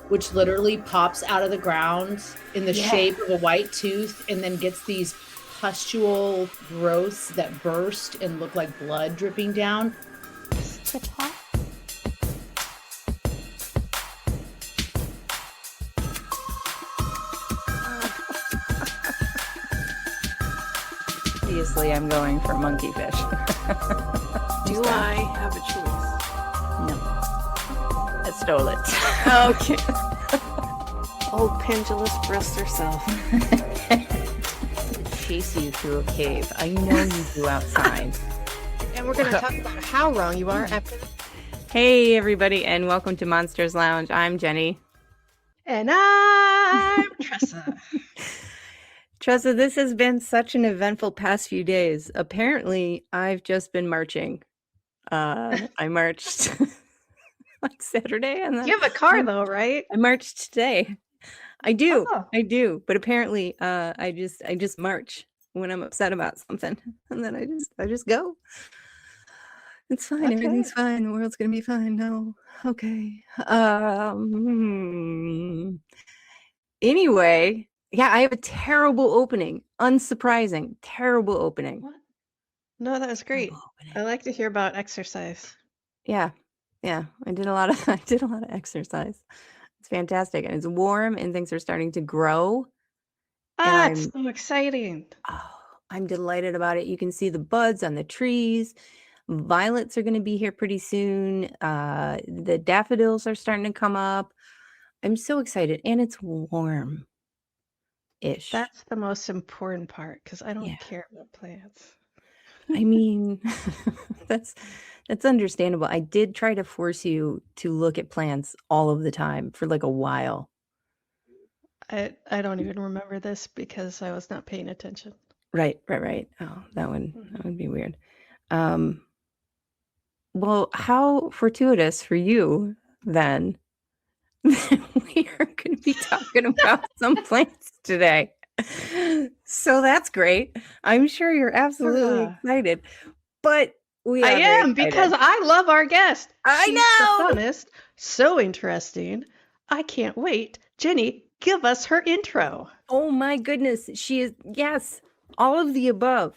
which literally pops out of the ground in the shape of a white tooth and then gets these pustule growths that burst and look like blood dripping down. Such a top. Obviously, I'm going for monkeyfish. Do I have a choice? No. I stole it. Okay. Oh, pendulous breast herself. Chase you through a cave. I know you do outside. And we're going to talk about how wrong you are after this. Hey, everybody, and welcome to Monsters Lounge. I'm Jeni. And I'm Tressa. Tressa, this has been such an eventful past few days. Apparently, I've just been marching. I marched on Saturday, and then You have a car, though, right? I marched today. I do, Oh. I do. But apparently, I just march when I'm upset about something, and then I just go. It's fine. Okay. Everything's fine. The world's gonna be fine. No, okay. Anyway, yeah, I have a terrible opening. Unsurprising, terrible opening. What? No, that was great. I like to hear about exercise. Yeah. I did a lot of exercise. It's fantastic, and it's warm, and things are starting to grow. It's so exciting. Oh, I'm delighted about it. You can see the buds on the trees. Violets are going to be here pretty soon. The daffodils are starting to come up. I'm so excited, and it's warm-ish. That's the most important part, because I don't Yeah. care about plants. I mean, that's understandable. I did try to force you to look at plants all of the time for like a while. I don't even remember this because I was not paying attention. Right. Oh, that would be weird. Well, how fortuitous for you then that we are going to be talking about some plants today. So that's great. I'm sure you're absolutely excited, but I am, because I love our guest. I know. She's the funnest, so interesting. I can't wait. Jeni, give us her intro. Oh my goodness. She is, yes, all of the above.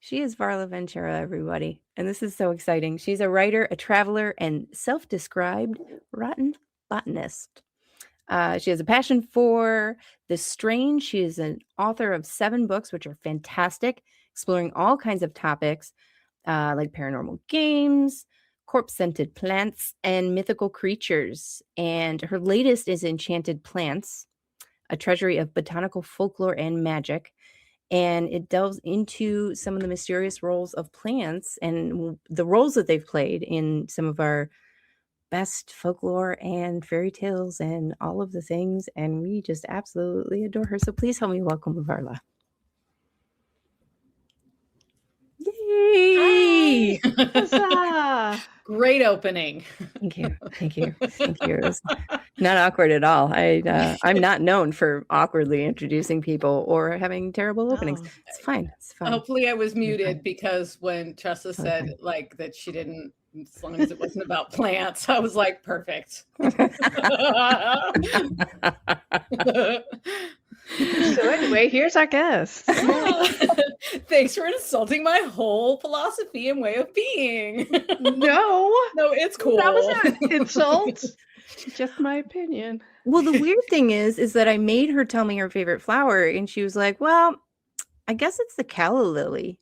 She is Varla Ventura, everybody. And this is so exciting. She's a writer, a traveler, and self-described rotten botanist. She has a passion for the strange. She is an author of 7 books, which are fantastic, exploring all kinds of topics like paranormal games, corpse-scented plants, and mythical creatures. And her latest is Enchanted Plants, a treasury of botanical folklore and magic. And it delves into some of the mysterious roles of plants and the roles that they've played in some of our best folklore and fairy tales and all of the things. And we just absolutely adore her. So please help me welcome Varla. Yay! Huzzah! Great opening. Thank you. It was not awkward at all. I'm not known for awkwardly introducing people or having terrible openings. No. It's fine. Hopefully I was muted, because when Tressa said like that she didn't, as long as it wasn't about plants, I was like, perfect. So anyway, here's our guest. Thanks for insulting my whole philosophy and way of being. No, it's cool. that was an insult. Just my opinion. Well, the weird thing is that I made her tell me her favorite flower, and she was like, "Well, I guess it's the calla lily."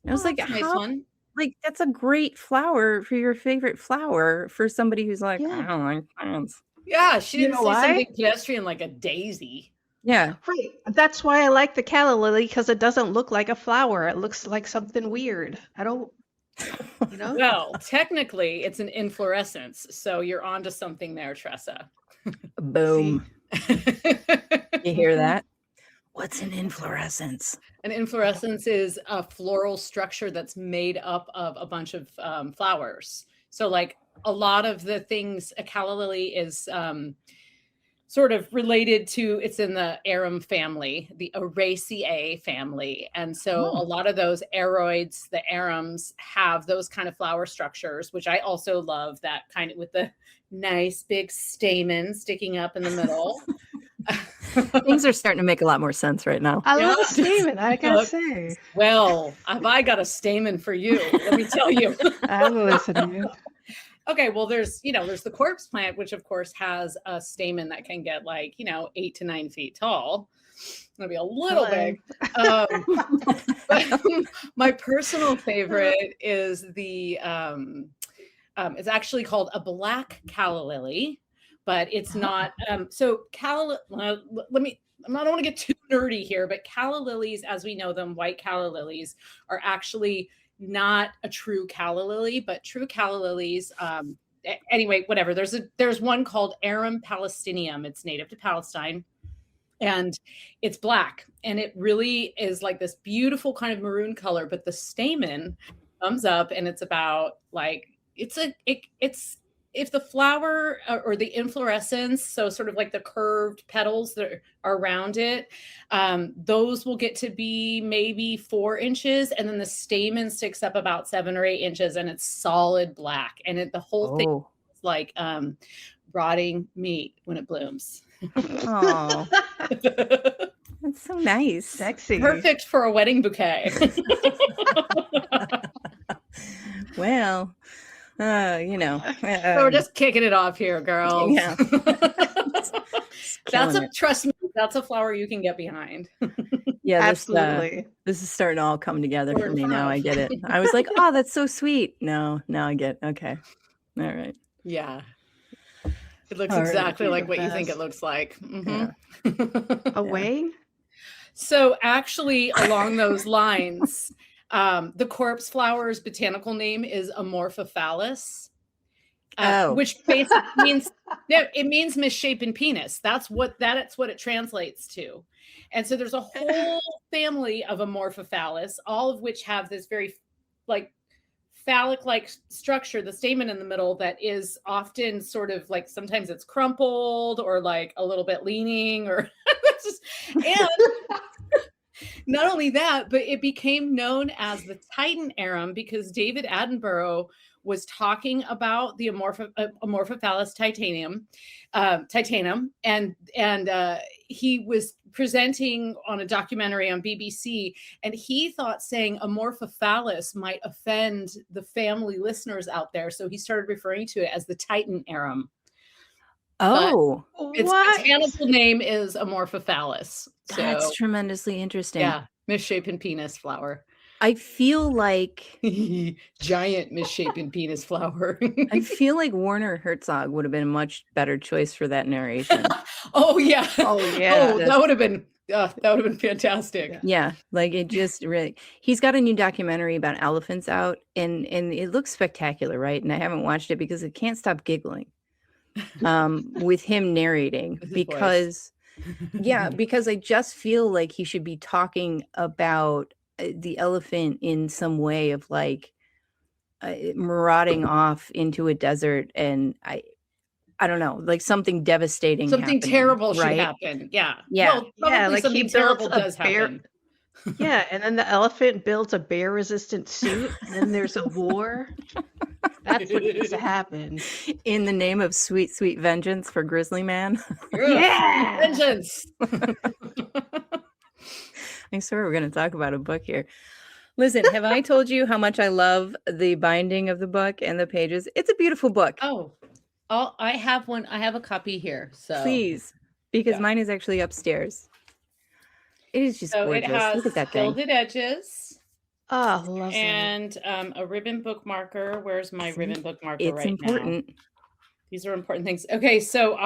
And I was like, that's a nice one. Like, that's a great flower for your favorite flower for somebody who's like, I don't like plants. Yeah, she didn't You know say why? something pedestrian like a daisy. Yeah. Right. That's why I like the calla lily, because it doesn't look like a flower. It looks like something weird. I don't, you know? Well, technically, it's an inflorescence, so you're onto something there, Tressa. Boom. You hear that? What's an inflorescence? An inflorescence is a floral structure that's made up of a bunch of flowers. So like a lot of the things, a calla lily is sort of related to, it's in the arum family, the Araceae family. And so a lot of those aroids, the arums, have those kind of flower structures, which I also love, that kind of with the nice big stamen sticking up in the middle. Things are starting to make a lot more sense right now. I love a stamen, I gotta say. Well, have I got a stamen for you? Let me tell you. I'm listening. Okay, well, there's the corpse plant, which of course has a stamen that can get like, 8 to 9 feet tall. It'll be a little big. But my personal favorite is it's actually called a black calla lily, but it's not. So calla, I don't want to get too nerdy here, but calla lilies, as we know them, white calla lilies, are actually not a true calla lily, but true calla lilies. Anyway, whatever. There's one called Arum palestinium. It's native to Palestine, and it's black, and it really is like this beautiful kind of maroon color. But the stamen comes up, and it's about like it's if the flower or the inflorescence, so sort of like the curved petals that are around it, those will get to be maybe 4 inches, and then the stamen sticks up about 7 or 8 inches, and it's solid black, and the whole thing is like rotting meat when it blooms. Oh, that's so nice. Sexy. Perfect for a wedding bouquet. Well, so we're just kicking it off here, girls. Yeah. Trust me, that's a flower you can get behind. Yeah, absolutely. This is starting to all come together for me now. I get it. I was like, oh, that's so sweet. No, now I get it. Okay. All right. Yeah. It looks exactly like what you think it looks like. Mm-hmm. Yeah. Away? So actually, along those lines, the corpse flower's botanical name is Amorphophallus, which basically means it means misshapen penis. That's what it translates to. And so there's a whole family of Amorphophallus, all of which have this very like phallic-like structure, the stamen in the middle, that is often sort of like, sometimes it's crumpled or like a little bit leaning, or and not only that, but it became known as the Titan arum because David Attenborough was talking about the Amorphophallus titanum, and he was presenting on a documentary on BBC, and he thought saying Amorphophallus might offend the family listeners out there, so he started referring to it as the Titan arum. Oh, its botanical name is Amorphophallus. So, that's tremendously interesting. Yeah, misshapen penis flower. I feel like giant misshapen penis flower. I feel like Werner Herzog would have been a much better choice for that narration. Oh yeah. Oh yeah. Oh, that would have been fantastic. Yeah, like it just really. He's got a new documentary about elephants out, and it looks spectacular, right? And I haven't watched it because I can't stop giggling with him narrating, because because I just feel like he should be talking about the elephant in some way of like marauding off into a desert, and I don't know, like something devastating, something terrible should happen. Yeah. Well, like something terrible does happen. Yeah, and then the elephant builds a bear-resistant suit, and then there's a war. That's what needs to happen. In the name of sweet, sweet vengeance for Grizzly Man. Yeah! Vengeance! I swear we're going to talk about a book here. Listen, have I told you how much I love the binding of the book and the pages? It's a beautiful book. Oh, I have one. I have a copy here. So please, because mine is actually upstairs. It is just gorgeous. It has look at that thing. gilded edges. Oh, love and a ribbon bookmarker. Where's my ribbon bookmarker it's right important. now? These are important things. Okay, so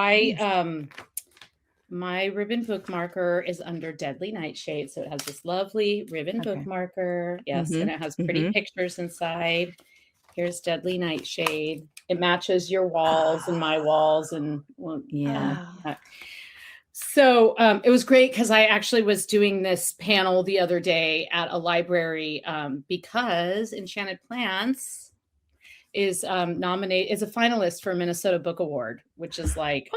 my ribbon bookmarker is under Deadly Nightshade. So it has this lovely ribbon bookmarker. Yes, and it has pretty pictures inside. Here's Deadly Nightshade. It matches your walls and my walls. And so it was great because I actually was doing this panel the other day at a library because Enchanted Plants is is a finalist for Minnesota Book Award, which is like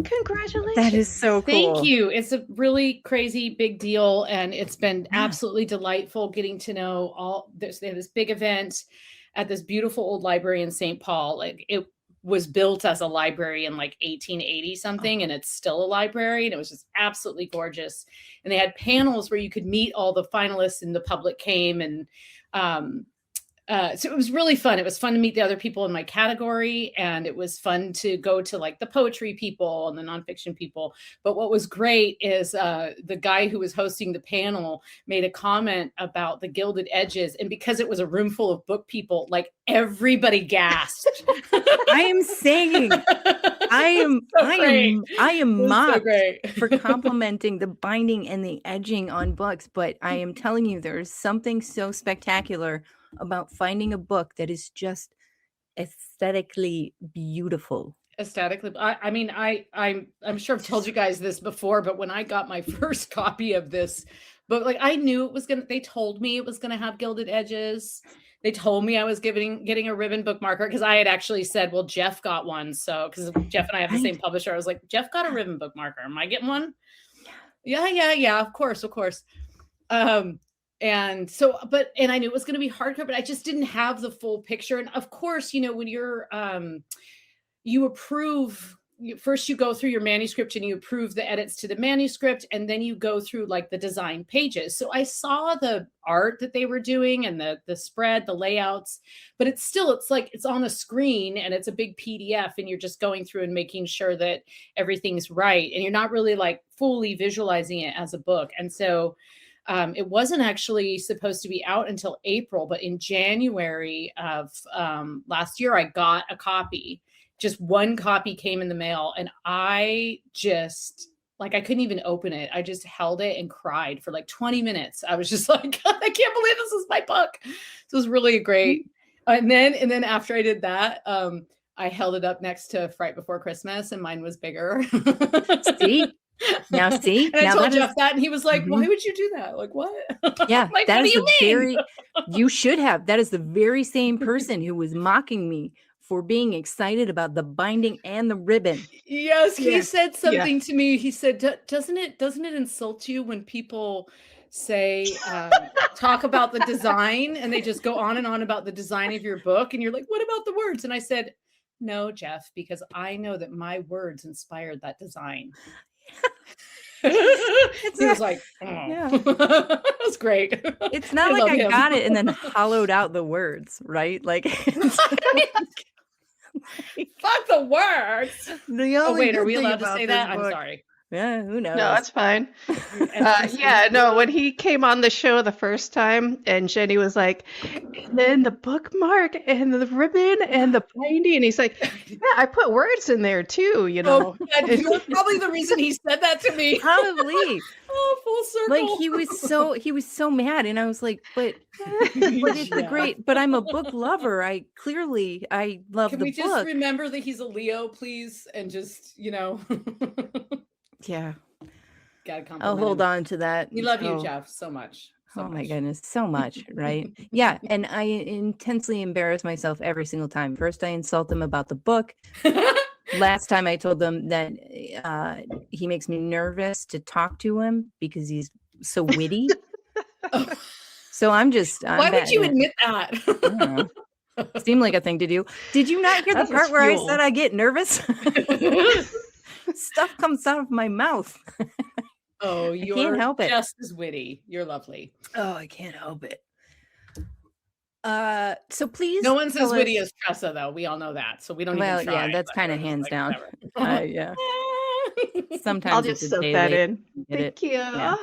Congratulations. That is so cool. Thank you. It's a really crazy big deal, and it's been absolutely delightful getting to know all this. They had this big event at this beautiful old library in St. Paul. Like, it was built as a library in like 1880 something, and it's still a library, and it was just absolutely gorgeous. And they had panels where you could meet all the finalists, and the public came, and so it was really fun. It was fun to meet the other people in my category, and it was fun to go to like the poetry people and the nonfiction people. But what was great is the guy who was hosting the panel made a comment about the gilded edges, and because it was a room full of book people, like everybody gasped. I am saying, I am mocked for complimenting the binding and the edging on books, but I am telling you, there is something so spectacular about finding a book that is just aesthetically beautiful. Aesthetically, I'm sure I've told you guys this before, but when I got my first copy of this book, like, I knew it was they told me it was gonna have gilded edges. They told me I was getting a ribbon bookmarker, because I had actually said, well, Jeff got one. So, because Jeff and I have the same publisher, I was like, Jeff got a ribbon bookmarker. Am I getting one? Yeah. Of course. And so, and I knew it was going to be hardcover, but I just didn't have the full picture. And of course, when you're, you approve, first you go through your manuscript and you approve the edits to the manuscript, and then you go through like the design pages. So I saw the art that they were doing and the spread, the layouts, but it's like, it's on a screen and it's a big PDF, and you're just going through and making sure that everything's right. And you're not really like fully visualizing it as a book. And so it wasn't actually supposed to be out until April, but in January of last year, I got a copy. Just one copy came in the mail, and I just, like, I couldn't even open it. I just held it and cried for like 20 minutes. I was just like, I can't believe this is my book. So it was really great. And then after I did that, I held it up next to Fright Before Christmas, and mine was bigger. See? Now see? And I now told Jeff that, and he was like, why would you do that? Like, what? Yeah, like, that what is do you mean? you should have. That is the very same person who was mocking me for being excited about the binding and the ribbon. Yes, he said something to me. He said, doesn't it insult you when people say, talk about the design, and they just go on and on about the design of your book, and you're like, what about the words? And I said, no, Jeff, because I know that my words inspired that design. He was like, that was great. It's not like I got it and then hollowed out the words, right? Like, fuck the words. Wait, are we allowed to say that? Book. I'm sorry. Yeah, who knows? No, that's fine. When he came on the show the first time, and Jeni was like, and then the bookmark and the ribbon and the binding, and he's like, yeah, I put words in there too, you're probably the reason he said that to me. Probably. Oh, full circle. Like, he was so mad, and I was like, but it's great. But I'm a book lover. I love the book. Can we just remember that he's a Leo, please, and just Yeah. Gotta compliment I'll hold on to that. We love you, Jeff, so much. My goodness, so much, right? Yeah, and I intensely embarrass myself every single time. First, I insult them about the book. Last time, I told them that he makes me nervous to talk to him because he's so witty. So I'm why would you admit that? Seemed like a thing to do. Did you not hear the part where I said I get nervous? Stuff comes out of my mouth. Oh, you can't help it. Just as witty. You're lovely. Oh, I can't help it. So please, no one's as witty as Tressa, though. We all know that, so we don't even try. Yeah, that's kind of hands down. Yeah. Sometimes I'll just soak that in. Thank you. Yeah.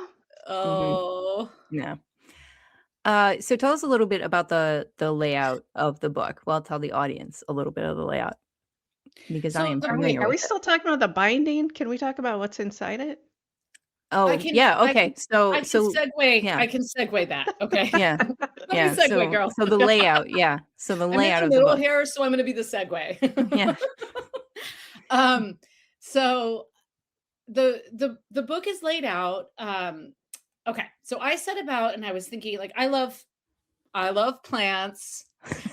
Oh. Yeah. So tell us a little bit about the layout of the book. Well, I'll tell the audience a little bit of the layout, because I am familiar. Are we still talking about the binding? Can we talk about what's inside it? Oh, yeah. Okay. So I can segue. Yeah. I can segue that. Okay. Yeah. Yeah. Segue, girl. So the layout. Yeah. So the layout of the book. Here, so I'm going to be the segue. Yeah. So the book is laid out. Okay. So I set about, and I was thinking, like, I love plants.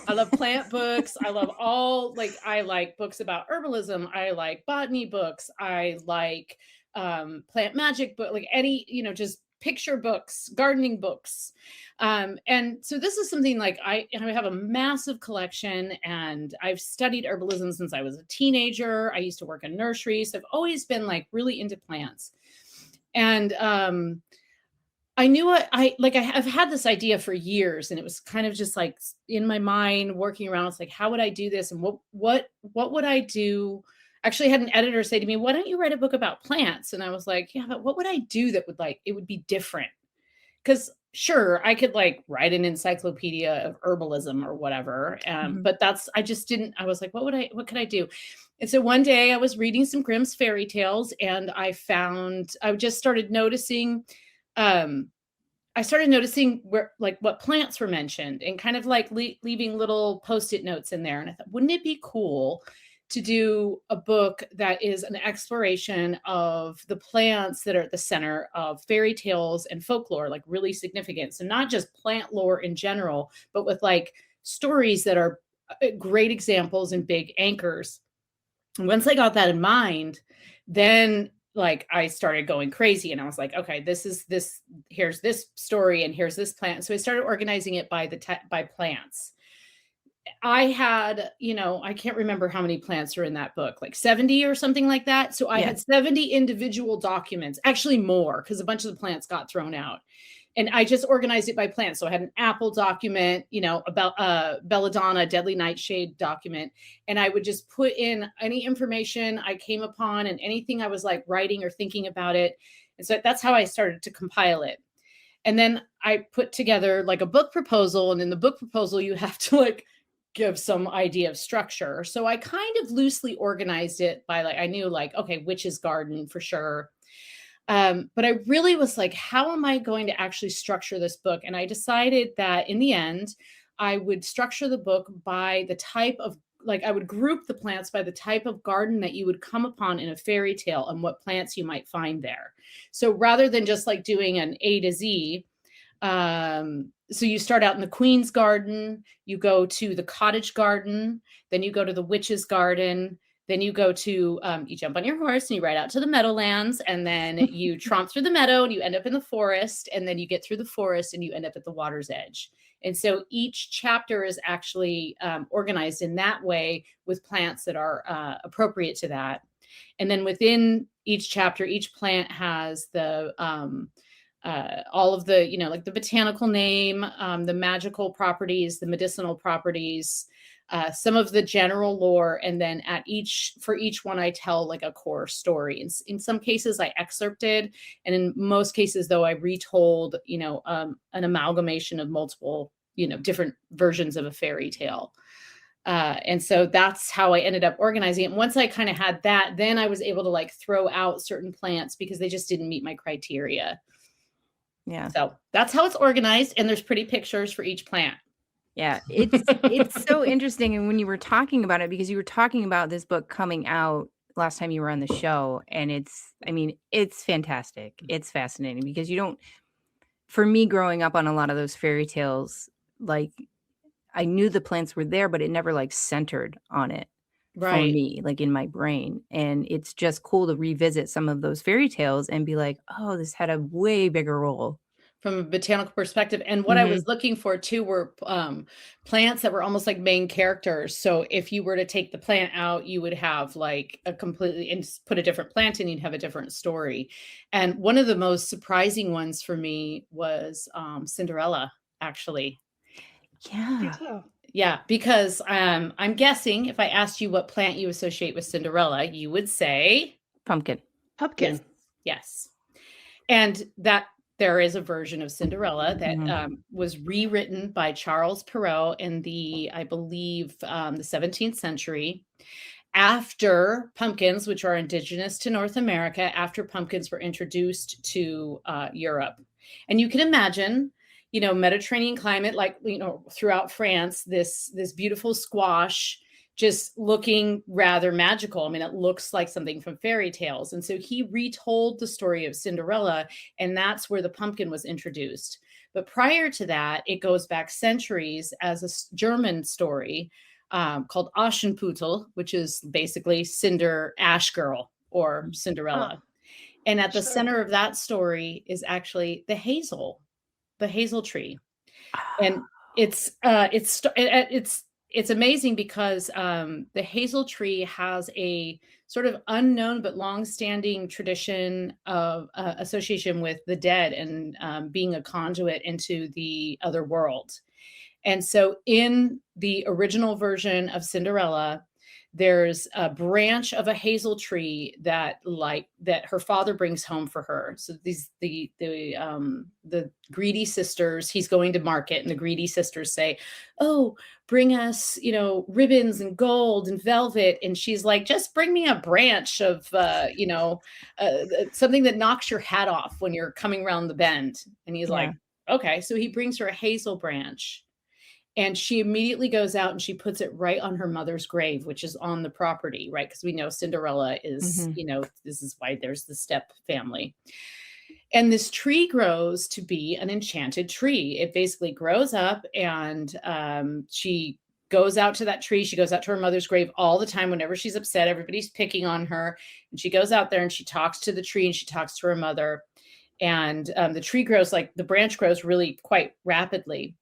I love plant books. I love I like books about herbalism. I like botany books. I like plant magic book, like any, just picture books, gardening books. And so this is something like I have a massive collection, and I've studied herbalism since I was a teenager. I used to work in nurseries. So I've always been like really into plants. And I knew I've had this idea for years, and it was kind of just like in my mind working around. It's like, how would I do this? And what would I do? Actually, I had an editor say to me, why don't you write a book about plants? And I was like, yeah, but what would I do that would it would be different? Because sure, I could like write an encyclopedia of herbalism or whatever. But I was like, what could I do? And so one day I was reading some Grimm's fairy tales, and I just started noticing, I started noticing where, like, what plants were mentioned, and kind of like leaving little Post-it notes in there. And I thought, wouldn't it be cool to do a book that is an exploration of the plants that are at the center of fairy tales and folklore, like really significant. So not just plant lore in general, but with like stories that are great examples and big anchors. And once I got that in mind, then like I started going crazy, and I was like, okay, here's this story and here's this plant. So I started organizing it by by plants. I had, I can't remember how many plants are in that book, like 70 or something like that. So I had 70 individual documents, actually more, because a bunch of the plants got thrown out. And I just organized it by plant. So I had an apple document, about belladonna, deadly nightshade document. And I would just put in any information I came upon and anything I was like writing or thinking about it. And so that's how I started to compile it. And then I put together like a book proposal. And in the book proposal, you have to like give some idea of structure. So I kind of loosely organized it by I knew okay, witch's garden for sure. But I really was like, how am I going to actually structure this book? And I decided that in the end, I would structure the book by the type of, I would group the plants by the type of garden that you would come upon in a fairy tale and what plants you might find there. So rather than just doing an A to Z, so you start out in the Queen's garden, you go to the cottage garden, then you go to the witch's garden, then you go to, you jump on your horse and you ride out to the meadowlands, and then you tromp through the meadow and you end up in the forest, and then you get through the forest and you end up at the water's edge. And so each chapter is actually organized in that way with plants that are appropriate to that. And then within each chapter, each plant has the all of the, like the botanical name, the magical properties, the medicinal properties, some of the general lore. And then for each one, I tell like a core story. In some cases I excerpted, and in most cases though, I retold, an amalgamation of multiple, different versions of a fairy tale. And so that's how I ended up organizing it. And once I kind of had that, then I was able to throw out certain plants because they just didn't meet my criteria. Yeah. So that's how it's organized. And there's pretty pictures for each plant. Yeah. It's so interesting. And when you were talking about it, because you were talking about this book coming out last time you were on the show, and it's fantastic. It's fascinating because for me growing up on a lot of those fairy tales, I knew the plants were there, but it never centered on it. For me, in my brain. And it's just cool to revisit some of those fairy tales and be like, oh, this had a way bigger role from a botanical perspective. And what I was looking for too were plants that were almost like main characters. So if you were to take the plant out, you would have and put a different plant in, you'd have a different story. And one of the most surprising ones for me was Cinderella, actually. Yeah. Yeah, because I'm guessing if I asked you what plant you associate with Cinderella, you would say pumpkin. Yes. And that there is a version of Cinderella that was rewritten by Charles Perrault in I believe, the 17th century, after pumpkins, which are indigenous to North America, after pumpkins were introduced to Europe. And you can imagine, Mediterranean climate, throughout France, this beautiful squash just looking rather magical. It looks like something from fairy tales. And so he retold the story of Cinderella, and that's where the pumpkin was introduced. But prior to that, it goes back centuries as a German story called Aschenputtel, which is basically Ash Girl or Cinderella. And at the center of that story is actually the hazel tree. And it's amazing because the hazel tree has a sort of unknown but long-standing tradition of association with the dead and being a conduit into the other world. And so in the original version of Cinderella, there's a branch of a hazel tree that her father brings home for her. So the greedy sisters, he's going to market, and the greedy sisters say, "Oh, bring us, ribbons and gold and velvet." And she's like, "Just bring me a branch of, something that knocks your hat off when you're coming around the bend." And he's like, "Okay." So he brings her a hazel branch. And she immediately goes out and she puts it right on her mother's grave, which is on the property, right? Because we know Cinderella is, this is why there's the step family. And this tree grows to be an enchanted tree. It basically grows up, and she goes out to that tree. She goes out to her mother's grave all the time. Whenever she's upset, everybody's picking on her. And she goes out there and she talks to the tree and she talks to her mother. And the branch grows really quite rapidly.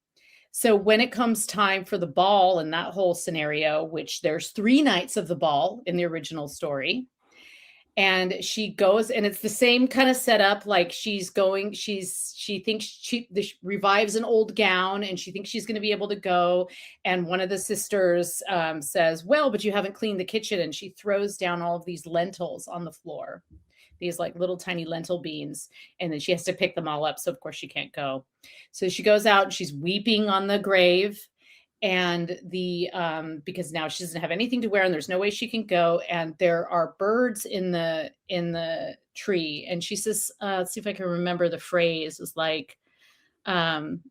So when it comes time for the ball and that whole scenario, which there's 3 nights of the ball in the original story, and she goes, and it's the same kind of setup. Like she thinks she revives an old gown, and she thinks she's going to be able to go. And one of the sisters says, "Well, but you haven't cleaned the kitchen." And she throws down all of these lentils on the floor, these like little tiny lentil beans, and then she has to pick them all up. So of course she can't go. So she goes out and she's weeping on the grave, and because now she doesn't have anything to wear and there's no way she can go. And there are birds in the tree. And she says, let's see if I can remember the phrase. It's like,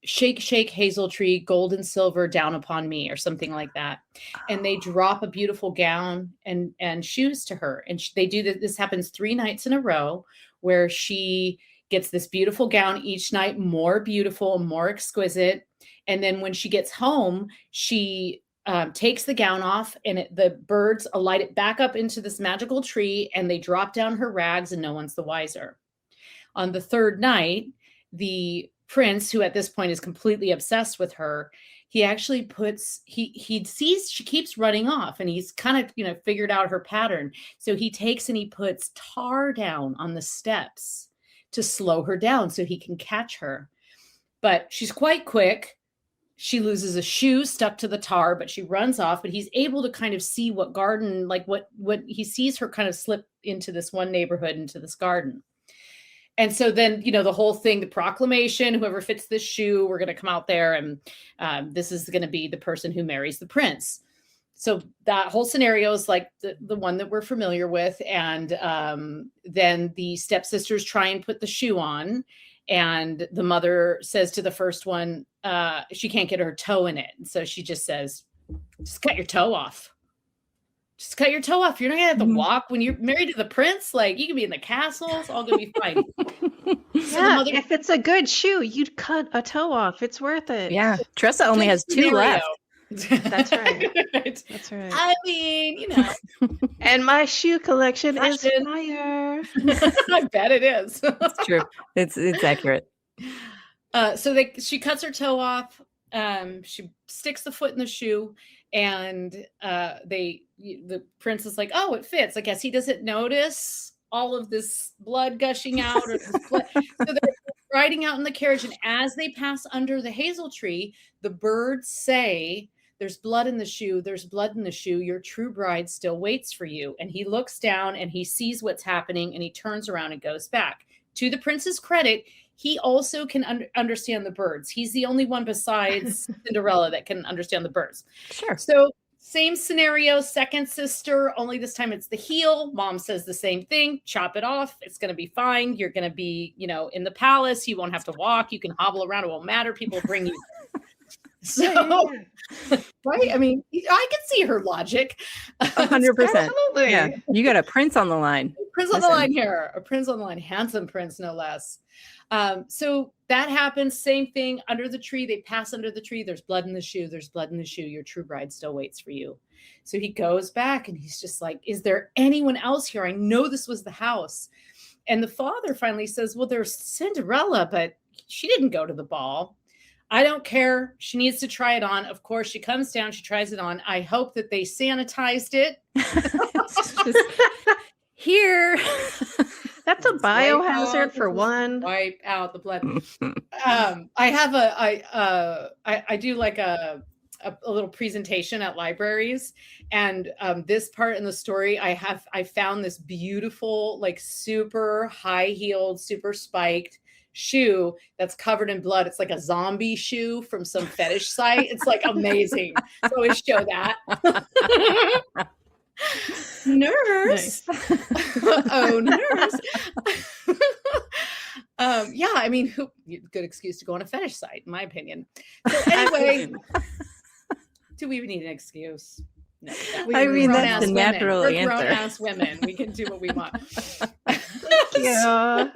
"Shake, shake, hazel tree, gold and silver down upon me," or something like that. And they drop a beautiful gown and shoes to her. And they do that. This happens 3 nights in a row, where she gets this beautiful gown each night, more beautiful, more exquisite. And then when she gets home, she takes the gown off, and the birds alight it back up into this magical tree, and they drop down her rags, and no one's the wiser. On the 3rd night, the prince, who at this point is completely obsessed with her, he actually he sees she keeps running off, and he's kind of figured out her pattern. So he takes and he puts tar down on the steps to slow her down so he can catch her. But she's quite quick. She loses a shoe stuck to the tar, but she runs off. But he's able to kind of see what garden, like what he sees her kind of slip into this one neighborhood, into this garden. And so then, the whole thing, the proclamation, whoever fits this shoe, we're going to come out there, and this is going to be the person who marries the prince. So that whole scenario is like the one that we're familiar with. And then the stepsisters try and put the shoe on. And the mother says to the first one, she can't get her toe in it. And so she just says, "Just cut your toe off. Just cut your toe off. You're not going to have to walk when you're married to the prince. Like, you can be in the castle. It's all going to be fine." Yeah, if it's a good shoe, you'd cut a toe off. It's worth it. Yeah. Tressa only has 2 left. That's right. That's right. I mean, And my shoe collection is fire. I bet it is. It's true. It's accurate. So she cuts her toe off. She sticks the foot in the shoe, and the prince is like, "Oh, it fits." I guess he doesn't notice all of this blood gushing out. Or this blood. So they're riding out in the carriage, and as they pass under the hazel tree, the birds say, "There's blood in the shoe. There's blood in the shoe. Your true bride still waits for you." And he looks down and he sees what's happening, and he turns around and goes back. To the prince's credit, he also can understand the birds. He's the only one besides Cinderella that can understand the birds. Sure. So same scenario, second sister, only this time it's the heel. Mom says the same thing. Chop it off. It's going to be fine. You're going to be, in the palace. You won't have to walk. You can hobble around. It won't matter. People bring you. So, right? I mean, I can see her logic. 100%. Absolutely. Yeah. You got a prince on the line. prince on the line here. A prince on the line. Handsome prince, no less. So that happens. Same thing under the tree. They pass under the tree. There's blood in the shoe. There's blood in the shoe. Your true bride still waits for you. So he goes back and he's just like, is there anyone else here? I know this was the house. And the father finally says, well, there's Cinderella, but she didn't go to the ball. I don't care. She needs to try it on. Of course, she comes down. She tries it on. I hope that they sanitized it. Here. That's a biohazard for one. Wipe out the blood. I do like a little presentation at libraries, and this part in the story, I found this beautiful, like super high-heeled, super spiked shoe that's covered in blood. It's like a zombie shoe from some fetish site. It's like amazing. So I always show that. Nurse. Oh, nurse. Yeah, I mean, good excuse to go on a fetish site, in my opinion. So anyway, do we even need an excuse? No, I mean, that's the natural answer. We're grown-ass women. We can do what we want. Yeah.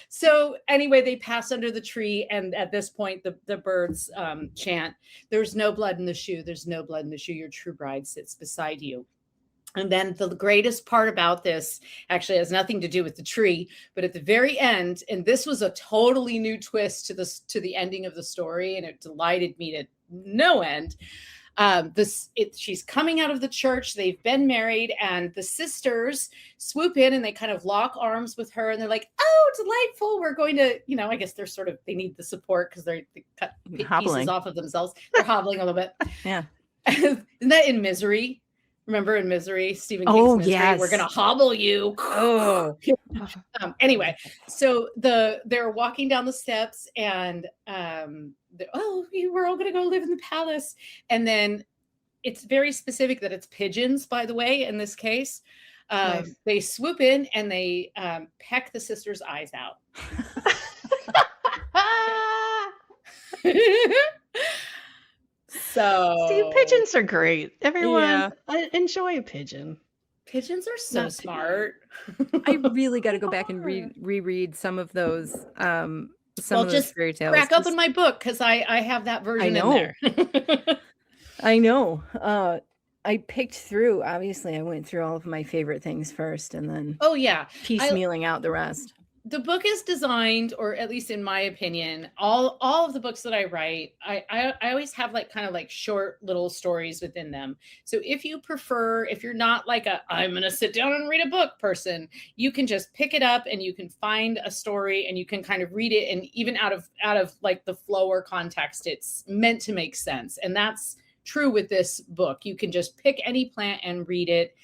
So anyway, they pass under the tree, and at this point, the birds chant, "There's no blood in the shoe. There's no blood in the shoe. Your true bride sits beside you." And then the greatest part about this actually has nothing to do with the tree, but at the very end, and this was a totally new twist to the ending of the story, and it delighted me to no end. She's coming out of the church. They've been married, and the sisters swoop in and they kind of lock arms with her, and they're like, "Oh, delightful! We're going to," I guess they need the support because they cut pieces off of themselves. They're hobbling a little bit. Yeah, isn't that in Misery? Remember in Misery, Stephen King's Misery? Yes. We're gonna hobble you. Oh. Anyway, so they're walking down the steps, and we're all gonna go live in the palace. And then it's very specific that it's pigeons, by the way, in this case. Nice. They swoop in and they peck the sister's eyes out. So see, pigeons are great. Everyone, enjoy a pigeon. Pigeons are so smart. I really got to go back and reread some of those. Those fairy tales. Crack open my book because I have that version in there. I know. I picked through. Obviously, I went through all of my favorite things first, and then piecemealing out the rest. The book is designed, or at least in my opinion, all of the books that I write, I always have kind of short little stories within them. So if you're not like I'm going to sit down and read a book person, you can just pick it up and you can find a story and you can kind of read it. And even out of the flow or context, it's meant to make sense. And that's true with this book. You can just pick any plant and read it.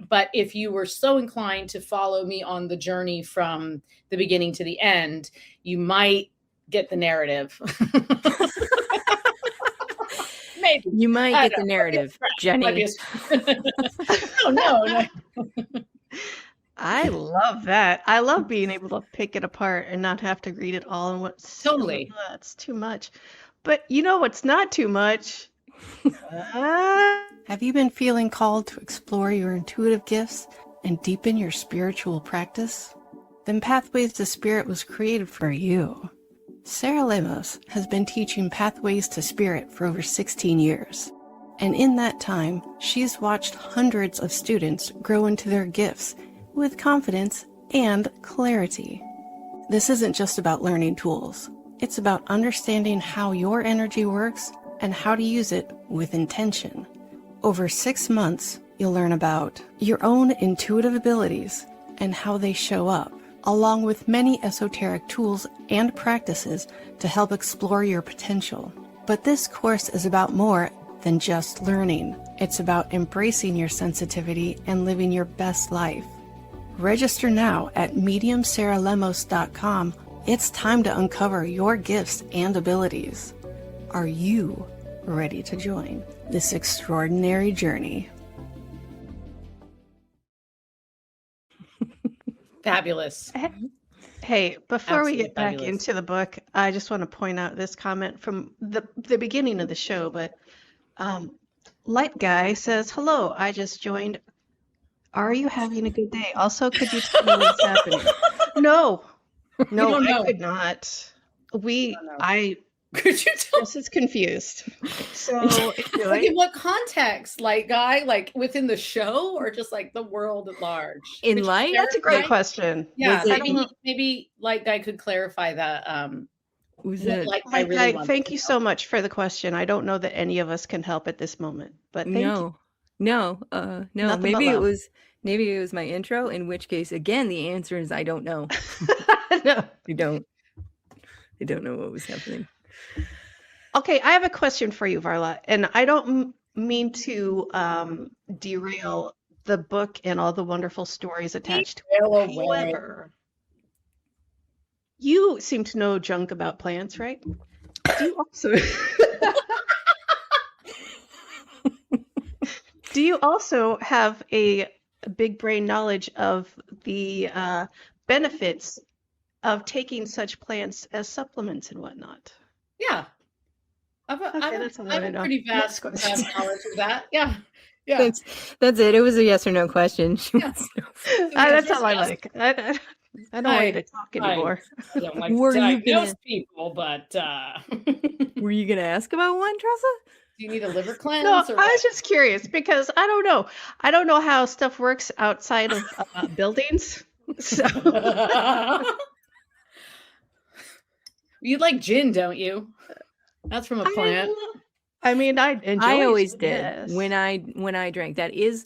But if you were so inclined to follow me on the journey from the beginning to the end, you might get the narrative. Maybe. You might get the narrative, Jeni. No. I love that. I love being able to pick it apart and not have to read it all in one. Totally. That's too much. But what's not too much? Have you been feeling called to explore your intuitive gifts and deepen your spiritual practice? Then Pathways to Spirit was created for you. Sarah Lemos has been teaching Pathways to Spirit for over 16 years. And in that time, she's watched hundreds of students grow into their gifts with confidence and clarity. This isn't just about learning tools. It's about understanding how your energy works and how to use it with intention. Over 6 months, you'll learn about your own intuitive abilities and how they show up, along with many esoteric tools and practices to help explore your potential. But this course is about more than just learning. It's about embracing your sensitivity and living your best life. Register now at mediumsarahlemos.com. It's time to uncover your gifts and abilities. Are you ready to join this extraordinary journey? Fabulous. Hey, before Absolutely we get back fabulous. into the book, I just want to point out this comment from the beginning of the show. But Light Guy says, "Hello, I just joined Are you having a good day? Also, could you tell me what's happening? No, don't I know. could not. Could you tell? This is confused. So, Like in what context? Like, guy, like within the show, or just like the world at large? In Could you life? that's a great clarify? question. Yeah, Was it- maybe like guy could clarify that. Was What it? like I Like, really want. thank you so much for the question. I don't know that any of us can help at this moment, but thank you. No. Nothing but Maybe it love. was. Maybe it was my intro. In which case, again, the answer is I don't know. No. I don't know what was happening. Okay, I have a question for you, Varla, and I don't mean to derail the book and all the wonderful stories attached to it. However, you seem to know junk about plants, right? Do you also do you also have a big brain knowledge of the benefits of taking such plants as supplements and whatnot? Yeah. I that's all I have a know. pretty Next vast question. knowledge of that. Yeah. That's it. It was a yes or no question. Yeah. That's all I like. I don't want you to talk anymore. I don't like Were to you diagnose gonna- people, but Were you gonna ask about one, Tressa? do you need a liver cleanse? No, or I was just curious because I don't know. I don't know how stuff works outside of buildings. So You like gin, don't you? That's from a plant. I mean, I enjoy. I always it, did yes. when I drank. That is,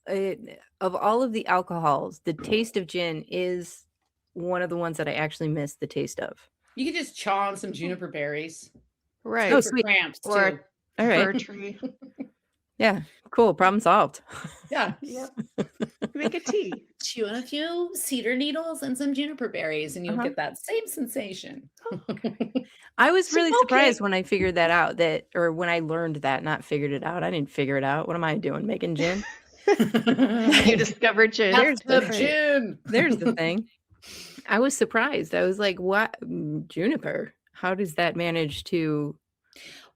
of all of the alcohols, the taste of gin is one of the ones that I actually miss the taste of. You could just chaw on some juniper berries. Right. Oh, For sweet. cramps Or- too. All right. Fir tree. Yeah. Cool. Problem solved. Yeah. Yep. Make a tea. Chew on a few cedar needles and some juniper berries, and you'll Uh-huh. get that same sensation. I was really Okay. surprised when I figured that out, or when I learned that, not figured it out. I didn't figure it out. What am I doing? Making gin? You discovered gin. Bathtub gin. There's the thing. I was surprised. I was like, what? Juniper? How does that manage to...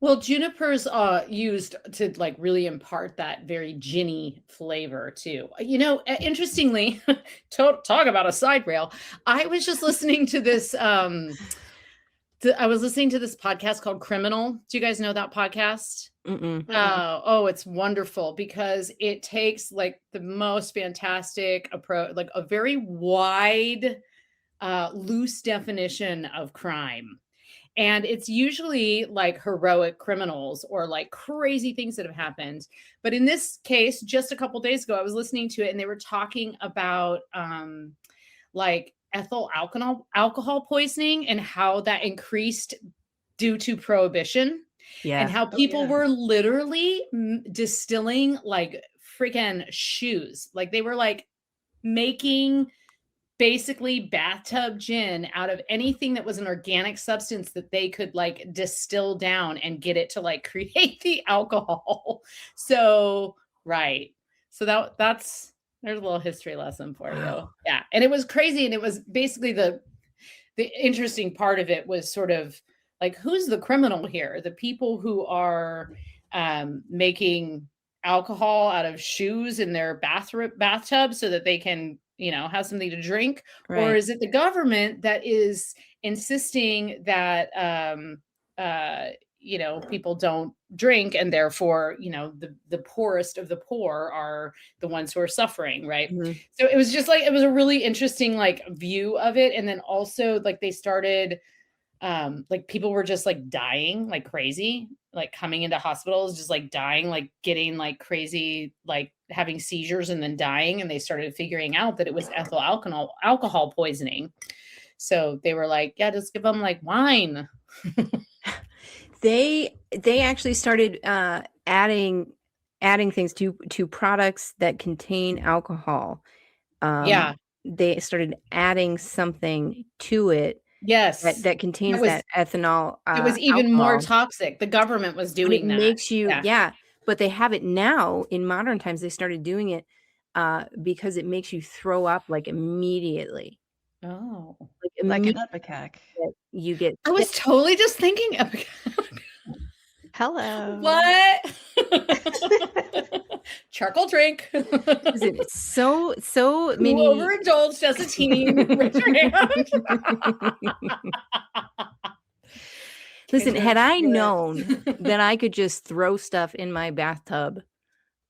Well, juniper's used to like really impart that very ginny flavor too. You know, interestingly, talk about a side rail. I was just listening to this. I was listening to this podcast called Criminal. Do you guys know that podcast? Mm-mm. Oh, it's wonderful because it takes like the most fantastic approach, like a very wide, loose definition of crime. And it's usually like heroic criminals or like crazy things that have happened. But in this case, just a couple days ago, I was listening to it and they were talking about like ethyl alcohol poisoning and how that increased due to prohibition. Yeah. And how people were literally distilling like freaking shoes. Like they were like making basically bathtub gin out of anything that was an organic substance that they could like distill down and get it to like create the alcohol. So, right. So there's a little history lesson for you. Yeah. And it was crazy. And it was basically the interesting part of it was sort of like, who's the criminal here? The people who are making alcohol out of shoes in their bathtub so that they can, you know, have something to drink, Right. or is it the government that is insisting that you know, people don't drink and therefore, you know, the poorest of the poor are the ones who are suffering, right? Mhm. So it was just like, it was a really interesting like view of it. And then also like they started like people were just like dying like crazy, like coming into hospitals, just like dying, like getting like crazy, like having seizures and then dying. And they started figuring out that it was ethyl alcohol poisoning. So they were like, yeah, just give them like wine. They actually started adding things to products that contain alcohol. Yeah. They started adding something to it Yes. that contains was- that ethanol. It was even more alcohol. toxic. The government was But doing it that. makes you, Yeah. but they have it now in modern times. They started doing it because it makes you throw up like immediately. Oh. Like an epicac. You get I was totally just thinking of Hello. what? Charcoal drink. Listen, it's so Who many. overindulged as a teen? Raise your hand. Listen, had I known known that I could just throw stuff in my bathtub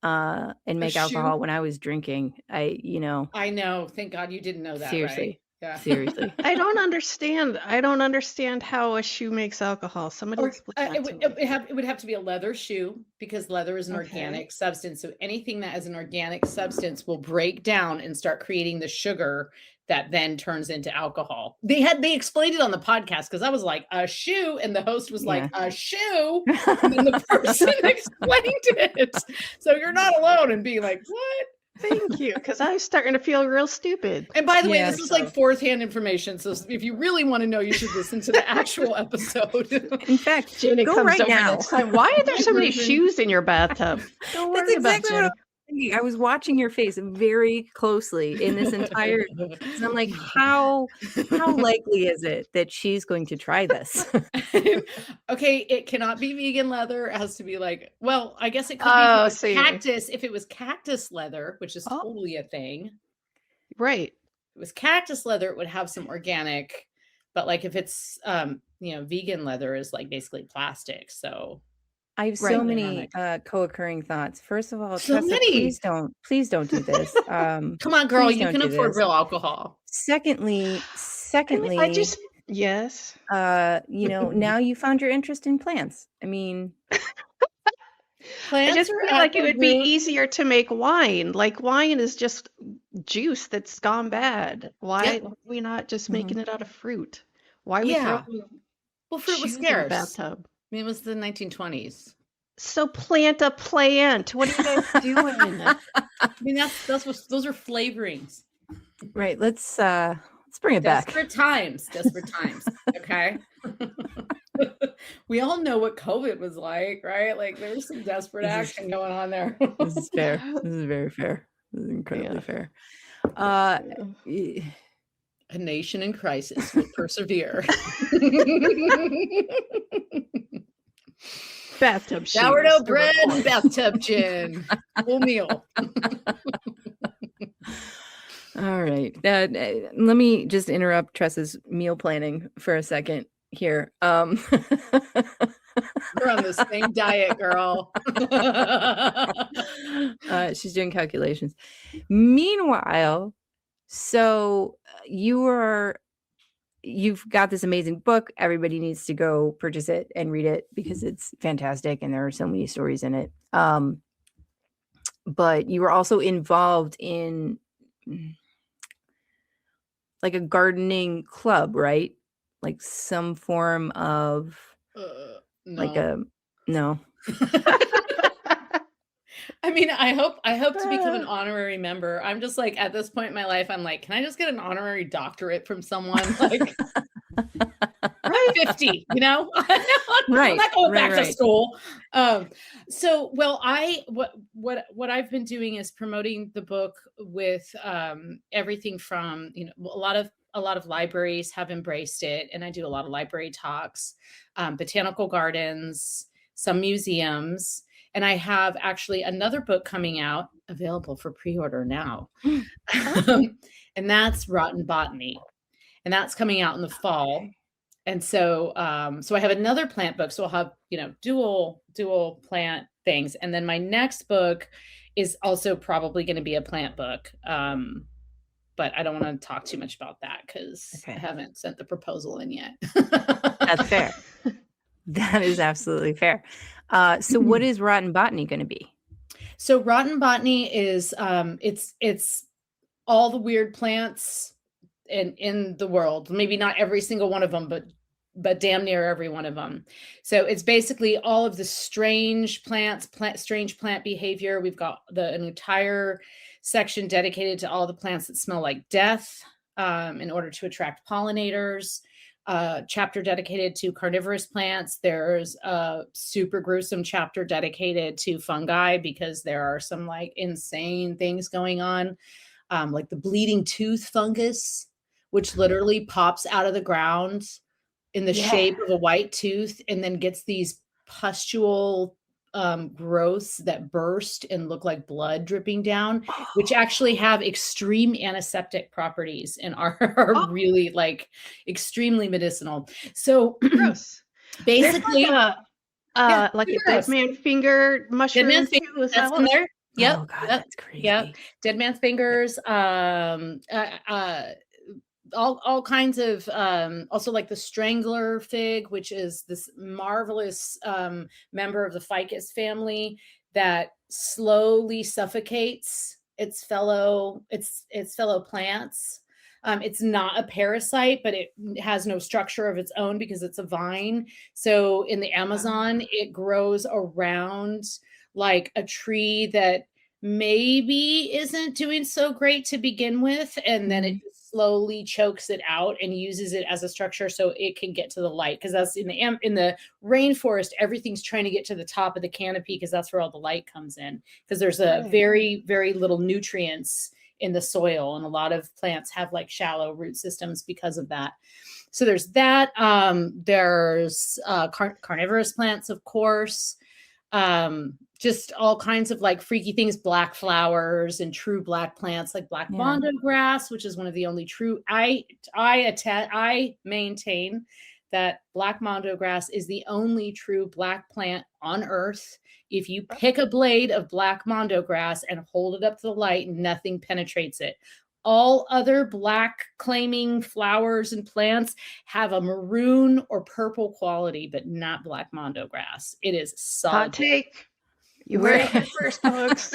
and make alcohol shoe? when I was drinking, I know. Thank God you didn't know that, seriously, right? Yeah. seriously. I don't understand how a shoe makes alcohol. Somebody Or explain that to me. it would have to be a leather shoe because leather is an Okay. organic substance. So anything that is an organic substance will break down and start creating the sugar that then turns into alcohol. They explained it on the podcast because I was like, a shoe, and the host was like, a shoe, and then the person explained it. So you're not alone in being like, what? Thank you, because I was starting to feel real stupid. And by the way, Yeah. this is like fourth-hand information. So if you really want to know, you should listen to the actual episode. In fact, Jenny go comes right over now. next time. Why are there so many shoes in your bathtub? Don't That's worry about exactly what Jenny. I was thinking. I was watching your face very closely in this entire. And I'm like, how likely is it that she's going to try this? Okay, it cannot be vegan leather. It has to be like, well, I guess it could Oh, be see. cactus. If it was cactus leather, which is Oh. totally a thing. Right. If it was cactus leather, it would have some organic. But like if it's vegan leather is like basically plastic. So I have Right. so many co-occurring thoughts. First of all, So Tressa, many. please don't do this. Come on, girl, Please you don't can do afford this. real alcohol. Secondly, I just yes. now you found your interest in plants. I mean, Plants I just are feel at like the it would be root- easier to make wine. Like wine is just juice that's gone bad. Why Yep. are we not just Mhm. making it out of fruit? Why are we Yeah. throwing Well, fruit was shoes in the scarce. bathtub? I mean, it was the 1920s. So plant a plant. What are you guys doing? I mean, those are flavorings. right? Let's bring it back. Desperate times. Okay. We all know what COVID was like, right? Like there was some desperate This is- action going on there. This is fair. This is very fair. This is incredibly Yeah. fair. A nation in crisis will persevere. Bathtub shoes. Sourdough bread and bathtub gin. Full meal. All right. Let me just interrupt Tressa's meal planning for a second here. We're on the same diet, girl. She's doing calculations. Meanwhile, so you've got this amazing book. Everybody needs to go purchase it and read it because it's fantastic and there are so many stories in it. But you were also involved in like a gardening club, right? Like some form of like a no. I mean, I hope to become an honorary member. I'm just like at this point in my life, I'm like, can I just get an honorary doctorate from someone? Like I'm 50, I'm Right, not going back to right. school. What I've been doing is promoting the book with everything from a lot of libraries have embraced it, and I do a lot of library talks, botanical gardens, some museums. And I have actually another book coming out available for pre-order now. And that's Rotten Botany. And that's coming out in the fall. And so I have another plant book. So I'll have, dual plant things. And then my next book is also probably going to be a plant book. But I don't want to talk too much about that because I haven't sent the proposal in yet. That's fair. That is absolutely fair. So what is Rotten Botany going to be? So Rotten Botany is it's all the weird plants in the world. Maybe not every single one of them, but damn near every one of them. So it's basically all of the strange plants, strange plant behavior. We've got an entire section dedicated to all the plants that smell like death in order to attract pollinators. Chapter dedicated to carnivorous plants. There's a super gruesome chapter dedicated to fungi because there are some like insane things going on, like the bleeding tooth fungus, which literally pops out of the ground in the shape of a white tooth and then gets these pustule growths that burst and look like blood dripping down, which actually have extreme antiseptic properties and are really like extremely medicinal. So Gross. basically, like a dead man finger mushroom dead man's too. finger, Is that's that in what? there. Yep. Oh God, Yep. that's crazy. Yep. Dead man's fingers. All kinds of also like the strangler fig, which is this marvelous member of the ficus family that slowly suffocates its fellow plants. It's not a parasite, but it has no structure of its own because it's a vine. So in the Amazon, it grows around like a tree that maybe isn't doing so great to begin with, and then it slowly chokes it out and uses it as a structure so it can get to the light, because that's in the rainforest, everything's trying to get to the top of the canopy because that's where all the light comes in, because there's a very, very little nutrients in the soil, and a lot of plants have like shallow root systems because of that. So there's that. There's carnivorous plants, of course. Just all kinds of like freaky things, black flowers and true black plants like black mondo grass, which is one of the only true. I maintain that black mondo grass is the only true black plant on earth. If you pick a blade of black mondo grass and hold it up to the light, nothing penetrates it. All other black claiming flowers and plants have a maroon or purple quality, but not black mondo grass. It is solid. Hot take. You heard it here first, folks.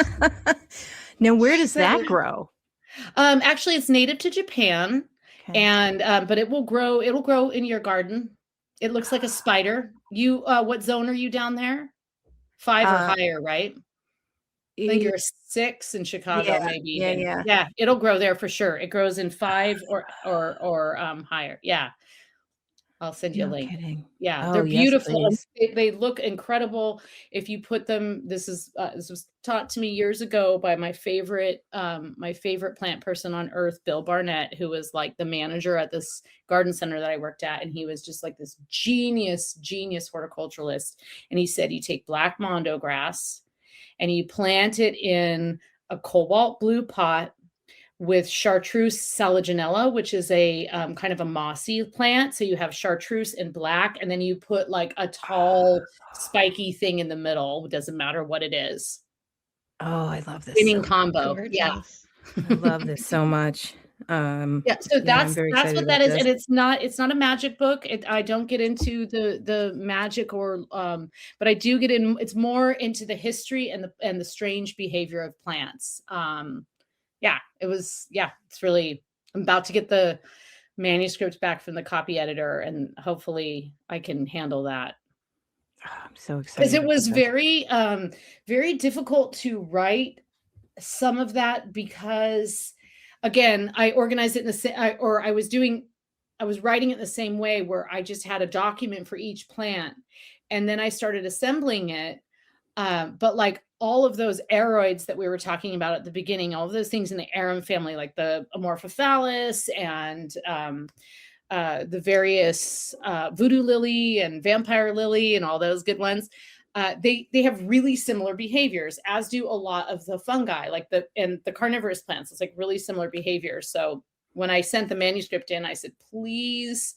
Now, where does that grow? Actually, it's native to Japan, and but it will grow. It'll grow in your garden. It looks like a spider. You, what zone are you down there? 5 or higher, right? I think you're 6 in Chicago, maybe. Yeah. It'll grow there for sure. It grows in 5 or higher. Yeah. I'll send you a link. Kidding. Yeah, Oh, they're beautiful. Yes, They look incredible. If you put them, this was taught to me years ago by my favorite plant person on earth, Bill Barnett, who was like the manager at this garden center that I worked at. And he was just like this genius horticulturalist. And he said, you take black mondo grass and you plant it in a cobalt blue pot with Chartreuse saliginella, which is a kind of a mossy plant. So you have Chartreuse in black, and then you put like a tall, spiky thing in the middle. It doesn't matter what it is. Oh, I love this. Winning combo. Gorgeous. Yeah. I love this so much. So that's what that is. And it's not a magic book. I don't get into the magic or but I do get in. It's more into the history and the strange behavior of plants. It's really, I'm about to get the manuscript back from the copy editor, and hopefully I can handle that. Oh, I'm so excited. Because it was very, very difficult to write some of that, because again, I organized it in the same, I was writing it the same way, where I just had a document for each plant, and then I started assembling it. But like all of those aroids that we were talking about at the beginning, all of those things in the arum family, like the Amorphophallus and the various voodoo lily and vampire lily and all those good ones, they have really similar behaviors, as do a lot of the fungi, like the carnivorous plants. It's like really similar behaviors. So when I sent the manuscript in, I said, please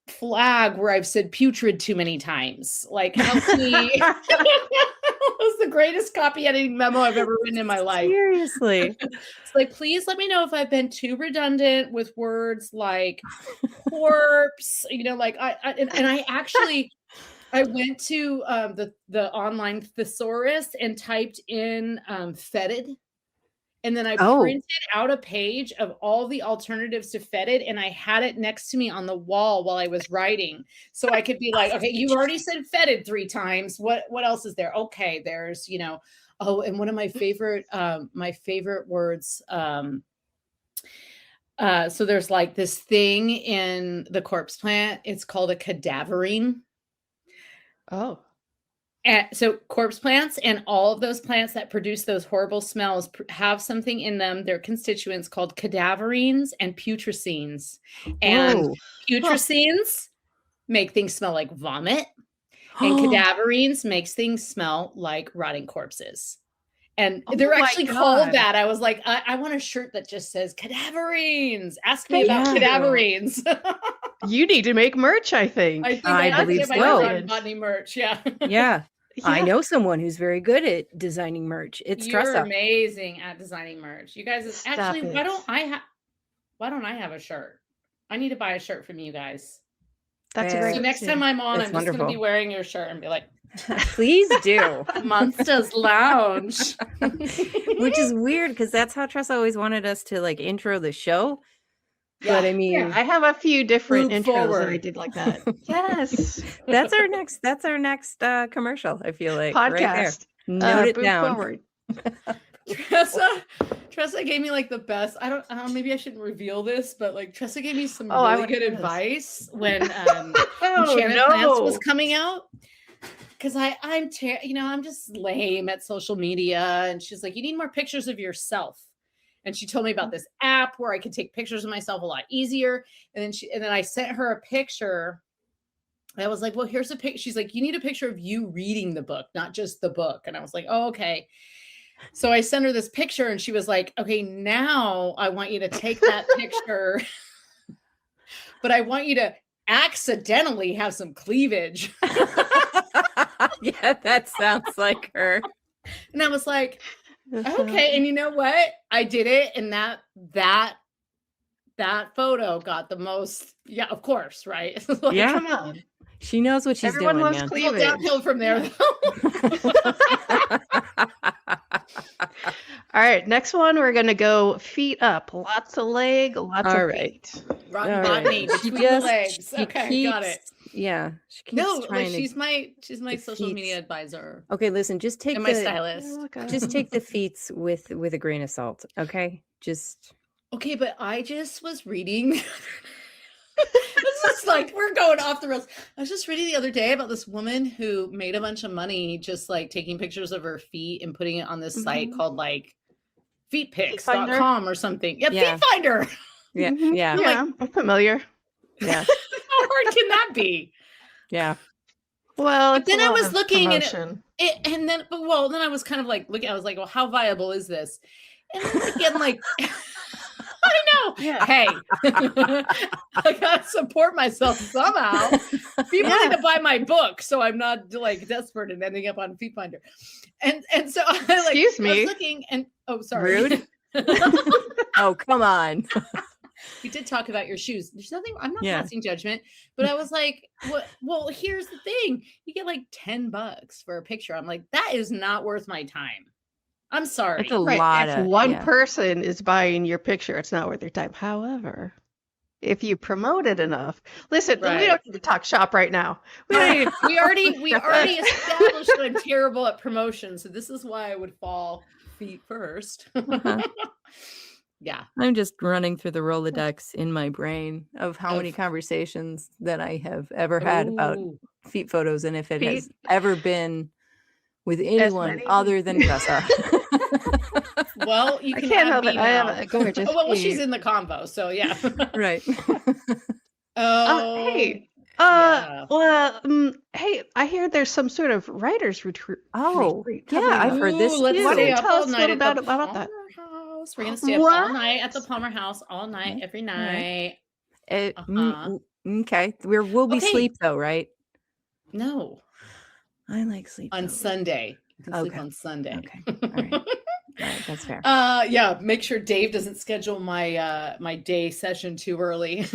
flag where I've said putrid too many times. Like, help me. It was the greatest copy editing memo I've ever written in my life. Seriously. It's like, please let me know if I've been too redundant with words like corpse, like I went to the online thesaurus and typed in fetid. And then I printed out a page of all the alternatives to fetid, and I had it next to me on the wall while I was writing. So I could be like, okay, you've already said fetid 3 times. What else is there? Okay, there's, and one of my favorite words. So there's like this thing in the corpse plant. It's called a cadaverine. Oh. And so corpse plants and all of those plants that produce those horrible smells have something in them, their constituents, called cadaverines and putrescines. And putrescines make things smell like vomit. And cadaverines makes things smell like rotting corpses. And Oh they're my actually called God. that. I was like, I want a shirt that just says cadaverines. Ask me Thank about you. cadaverines. You need to make merch, I think. I think I I have to believe get my so. Rotten Botany merch. Yeah. Yeah. I Yeah. know someone who's very good at designing merch. It's You're Tressa. amazing at designing merch. You guys Stop actually, it. why don't I have a shirt? I need to buy a shirt from you guys. That's a Yeah. great So next idea. time I'm on, That's I'm just going to be wonderful. wearing your shirt and be like, Please do. Monsters Lounge. Which is weird because that's how Tressa always wanted us to like intro the show. Yeah. But I mean, Yeah, I have a few different Move intros that I forward. did like that. Yes. that's our next commercial, I feel like. Right there. Podcast. Note it Move down. forward. Tressa gave me like the best. I don't know, maybe I shouldn't reveal this, but like Tressa gave me some Oh, I really wanna good hear this. advice when Oh, Enchanted Plants was no. coming out. Because I'm just lame at social media, and she's like, you need more pictures of yourself. And she told me about this app where I could take pictures of myself a lot easier. And then I sent her a picture. I was like, well, here's a picture. She's like, you need a picture of you reading the book, not just the book. And I was like, oh, okay. So I sent her this picture, and she was like, okay, now I want you to take that picture, but I want you to accidentally have some cleavage. Yeah, that sounds like her. And I was like, okay. And you know what? I did it. And that photo got the most. Yeah, of course. Right. Like, Yeah. Come on. She knows what she's Everyone doing, loves man. Well, cleavage. downhill from there, though. All right, next one, we're going to go feet up. Lots of leg, lots All of right. feet. Rotten All botany right. She between the just- legs. she Okay, got it. keeps- Yeah. She keeps No, like trying to. she's my social defeats- media advisor Okay, listen, just take and my the stylist. just take the feats with a grain of salt, okay? Just Okay, but I just was reading. This is like we're going off the rails. I was just reading the other day about this woman who made a bunch of money just like taking pictures of her feet and putting it on this site called like feetpics.com or something. Yeah, Yeah. Feet Finder. yeah, Mhm. yeah, Yeah, I'm familiar. yeah, How hard can that be? yeah. Well, But it's a then I lot was of looking and promotion. then I was kind of like looking, I was like, well, how viable is this? And then again, like I know. Yeah. Hey, I gotta support myself somehow. People need to buy my book, so I'm not like desperate and ending up on Feet Finder. And so I like Excuse I me. was looking and sorry. Rude. Oh, come on. We did talk about your shoes. There's nothing. I'm not Yeah. passing judgment, but I was like, "What? Well, here's the thing: you get like $10 for a picture." I'm like, that is not worth my time. I'm sorry. That's a Right. lot If of one yeah. person is buying your picture, it's not worth your time. However, if you promote it enough, listen, we Right. don't need to talk shop right now. We don't need to- we already established that I'm terrible at promotion, so this is why I would fall feet first. Uh-huh. Yeah. I'm just running through the Rolodex in my brain of how many Of- conversations that I have ever had about Ooh. feet photos and if it has Feet? ever been with anyone many? other than Tressa. Well, you I can can't add help me it. I have now. a gorgeous Oh, well, she's feet. in the convo, so yeah. Right. Oh, Hey, yeah. well, hey, I hear there's some sort of writer's retreat. Oh, retreat yeah, coming I've up. heard this Ooh, let's too. Why don't stay you up tell all us a night little at the about that? Palmer House. We're gonna stay up all What? night at the Palmer House all night, every night. Uh-huh. Okay. We'll be Okay. sleep though, right? No, I like sleep. on though. Sunday. You can sleep Okay. on Sunday. Okay. All right. All right, that's fair. Yeah, make sure Dave doesn't schedule my my day session too early.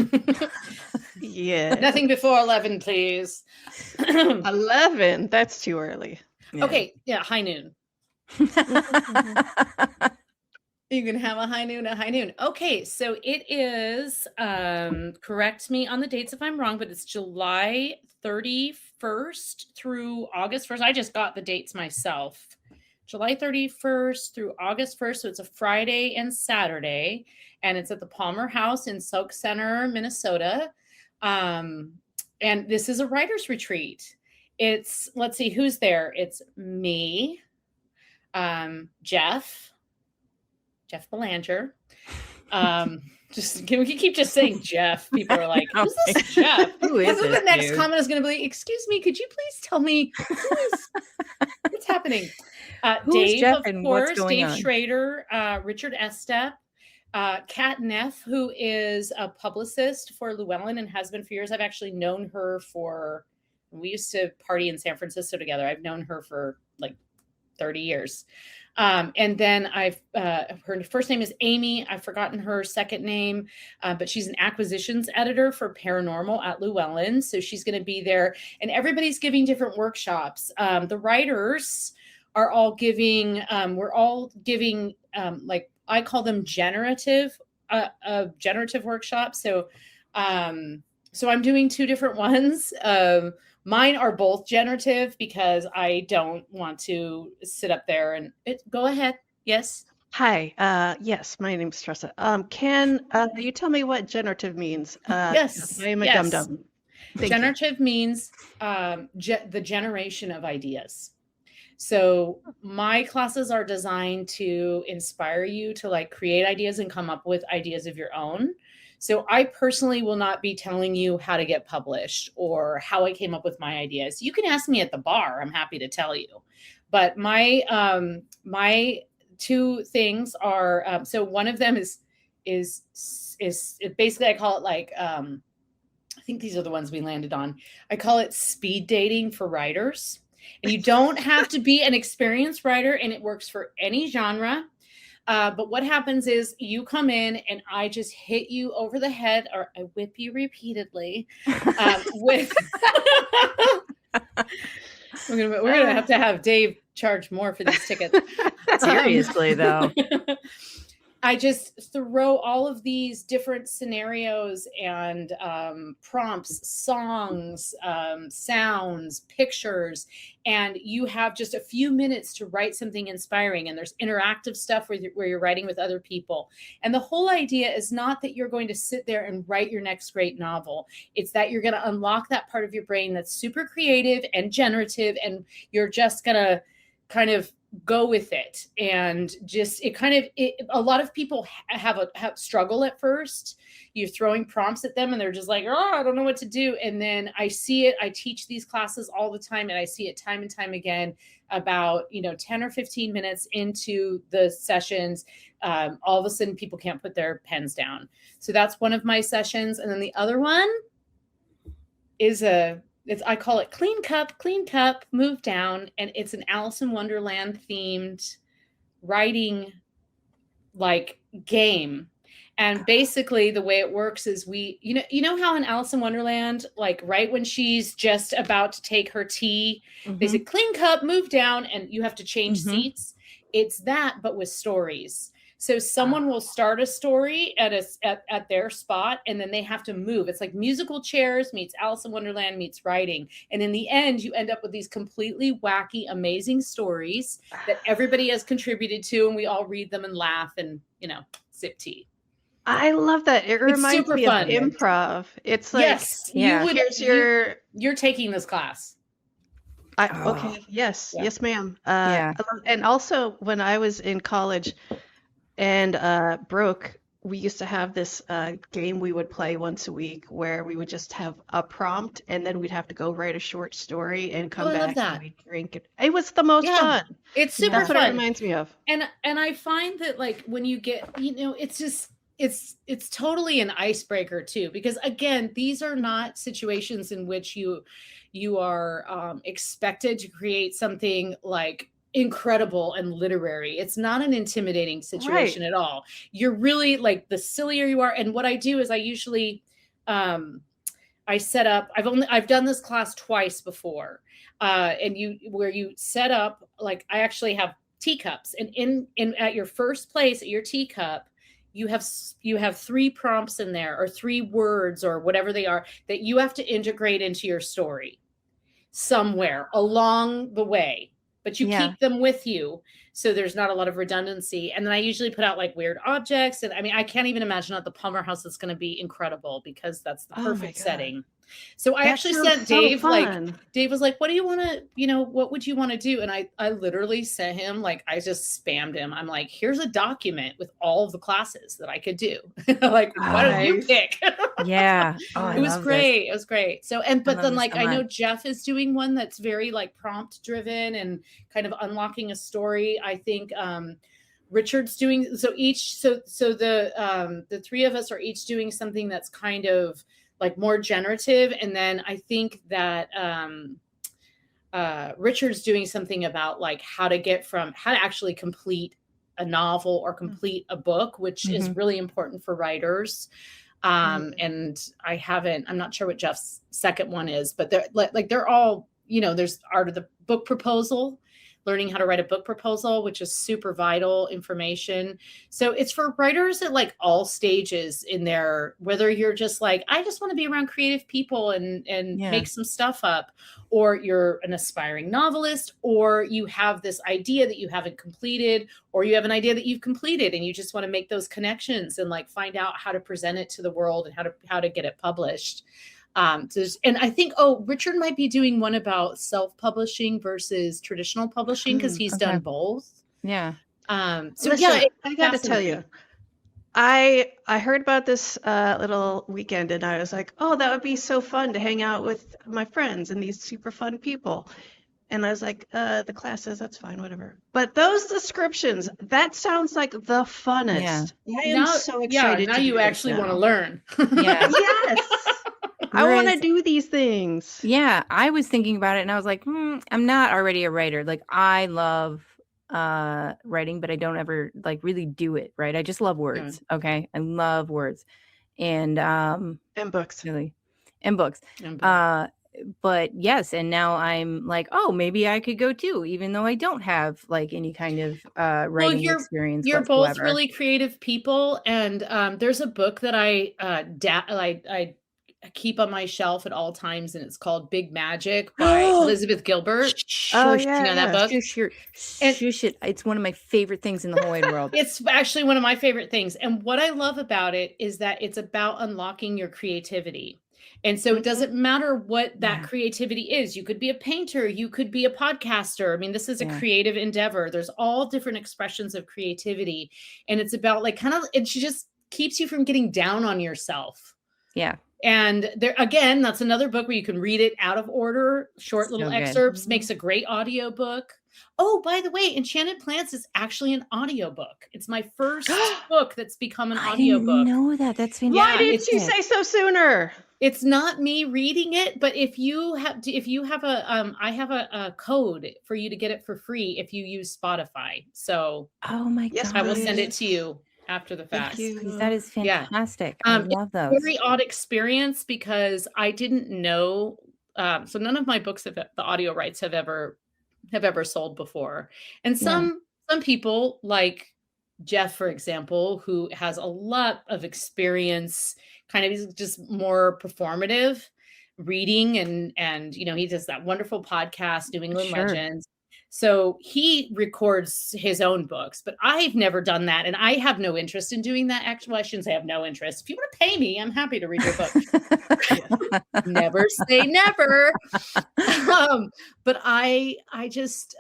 Yeah. Nothing before 11, please. 11. That's too early. Yeah. Okay, yeah, high noon. You can have a high noon at high noon. Okay, so it is, correct me on the dates if I'm wrong, but it's July 31st through August 1st. I just got the dates myself. July 31st through August 1st. So it's a Friday and Saturday, and it's at the Palmer House in Sauk Center, Minnesota. And this is a writer's retreat. It's, let's see, who's there? It's me, Jeff Belanger, Just can we keep just saying Jeff? People are like, who's Okay. this Jeff? Who is And then this the next dude? comment is going to be, excuse me, could you please tell me what's happening? Who is Dave, Jeff of and what's course, going Dave on? Schrader, Richard Estep, Kat Neff, who is a publicist for Llewellyn and has been for years. I've actually known her we used to party in San Francisco together. I've known her for like 30 years. And then her first name is Amy. I've forgotten her second name, but she's an acquisitions editor for Paranormal at Llewellyn. So she's going to be there, and everybody's giving different workshops. The writers are all giving, we're all giving, like I call them generative workshops. So I'm doing 2 different ones. Mine are both generative because I don't want to sit up there and go ahead. Yes. Hi. Yes, my name's Tressa. Can you tell me what generative means? Yes. I am a yes. dum-dum. Thank Generative means the generation of ideas. So my classes are designed to inspire you to like create ideas and come up with ideas of your own. So I personally will not be telling you how to get published or how I came up with my ideas. You can ask me at the bar. I'm happy to tell you. But my 2 things are, so one of them is basically, I call it like, I think these are the ones we landed on. I call it speed dating for writers. And you don't have to be an experienced writer, and it works for any genre. But what happens is you come in and I just hit you over the head, or I whip you repeatedly with. We're gonna have to have Dave charge more for these tickets. Seriously, though. I just throw all of these different scenarios and prompts, songs, sounds, pictures, and you have just a few minutes to write something inspiring. And there's interactive stuff where you're writing with other people. And the whole idea is not that you're going to sit there and write your next great novel. It's that you're going to unlock that part of your brain that's super creative and generative, and you're just going to kind of go with it. And just a lot of people have struggle at first. You're throwing prompts at them and they're just like, oh, I don't know what to do. And then I see it. I teach these classes all the time, and I see it time and time again. About 10 or 15 minutes into the sessions, all of a sudden people can't put their pens down. So that's one of my sessions. And then the other one is I call it clean cup, move down. And it's an Alice in Wonderland themed writing like game. And basically the way it works is you know how in Alice in Wonderland, like right when she's just about to take her tea, they say clean cup, move down, and you have to change seats. It's that, but with stories. So someone will start a story at their spot, and then they have to move. It's like musical chairs meets Alice in Wonderland meets writing. And in the end, you end up with these completely wacky, amazing stories that everybody has contributed to, and we all read them and laugh and, sip tea. I love that. It reminds super me fun. of improv. It's like, yes, you're taking this class. Okay. Yes. Yeah. Yes, ma'am. Yeah. And also when I was in college and broke, we used to have this game we would play once a week where we would just have a prompt and then we'd have to go write a short story and come I love back that. and we'd drink it. It was the most fun. It's super That's fun. what it reminds me of. And I find that like when you get, it's just, it's totally an icebreaker too, because again, these are not situations in which you are expected to create something like incredible and literary. It's not an intimidating situation at all. You're really like, the sillier you are. And what I do is I usually I set up, I've done this class twice before. And where you set up, like I actually have teacups, and in at your first place at your teacup, you have 3 prompts in there, or 3 words or whatever they are that you have to integrate into your story somewhere along the way, but you keep them with you. So there's not a lot of redundancy. And then I usually put out like weird objects. And I mean, I can't even imagine at the Palmer House, it's going to be incredible because that's the perfect setting. So I That actually sounds sent so Dave, fun. Dave was like, what do you want to, what would you want to do? And I literally sent him, I just spammed him. I'm like, here's a document with all of the classes that I could do. Like, why don't you Nice. pick? Yeah. Oh, I It was love this. great. It was great. So, but love then this so I know much. Jeff is doing one that's very prompt driven and kind of unlocking a story. I think, Richard's doing, so the three of us are each doing something that's kind of more generative. And then I think that, Richard's doing something about how to actually complete a novel or complete a book, which is really important for writers. And I'm not sure what Jeff's second one is, but they're all, there's art of the book proposal, learning how to write a book proposal, which is super vital information. So it's for writers at all stages in their, whether you're just I just want to be around creative people and make some stuff up, or you're an aspiring novelist, or you have this idea that you haven't completed, or you have an idea that you've completed and you just want to make those connections and find out how to present it to the world and how to get it published. And I think, Richard might be doing one about self-publishing versus traditional publishing, because he's done both. Yeah. So Listen, I got to tell you, I heard about this little weekend and I was like, oh, that would be so fun to hang out with my friends and these super fun people. And I was like, the classes, that's fine, whatever. But those descriptions, that sounds like the funnest. I am so excited. Now to you do actually this want to now. learn. Yeah. Yes. I want to do these things. Yeah, I was thinking about it and I was like, I'm not already a writer. I love writing, but I don't ever really do it, right? I just love words. Okay. I love words. And books. Really. And books. But yes, and now I'm maybe I could go too, even though I don't have any kind of writing experience. You're whatsoever. both really creative people, and there's a book that I keep on my shelf at all times, and it's called Big Magic by Elizabeth Gilbert. Oh, you know that book? Shush it. It's one of my favorite things in the whole wide world. It's actually one of my favorite things. And what I love about it is that it's about unlocking your creativity. And so it doesn't matter what that creativity is. You could be a painter, you could be a podcaster. I mean, this is a creative endeavor. There's all different expressions of creativity. And it's about it just keeps you from getting down on yourself. Yeah. And there again, that's another book where you can read it out of order, short little excerpts, makes a great audiobook. Oh, by the way, Enchanted Plants is actually an audiobook. It's my first book that's become an audiobook. I didn't know that. That's fantastic. Why didn't you say so sooner? It's not me reading it, but if you have I have a code for you to get it for free if you use Spotify. So oh my God, I will send it to you after the fact. That is fantastic. I love those. It's a very odd experience because I didn't know. So none of my books the audio rights have ever sold before, and some people like Jeff, for example, who has a lot of experience, kind of just more performative reading, and he does that wonderful podcast, New England Legends. So he records his own books, but I've never done that. And I have no interest in doing that. Actually, I shouldn't say I have no interest. If you want to pay me, I'm happy to read your book. Never say never. But I just,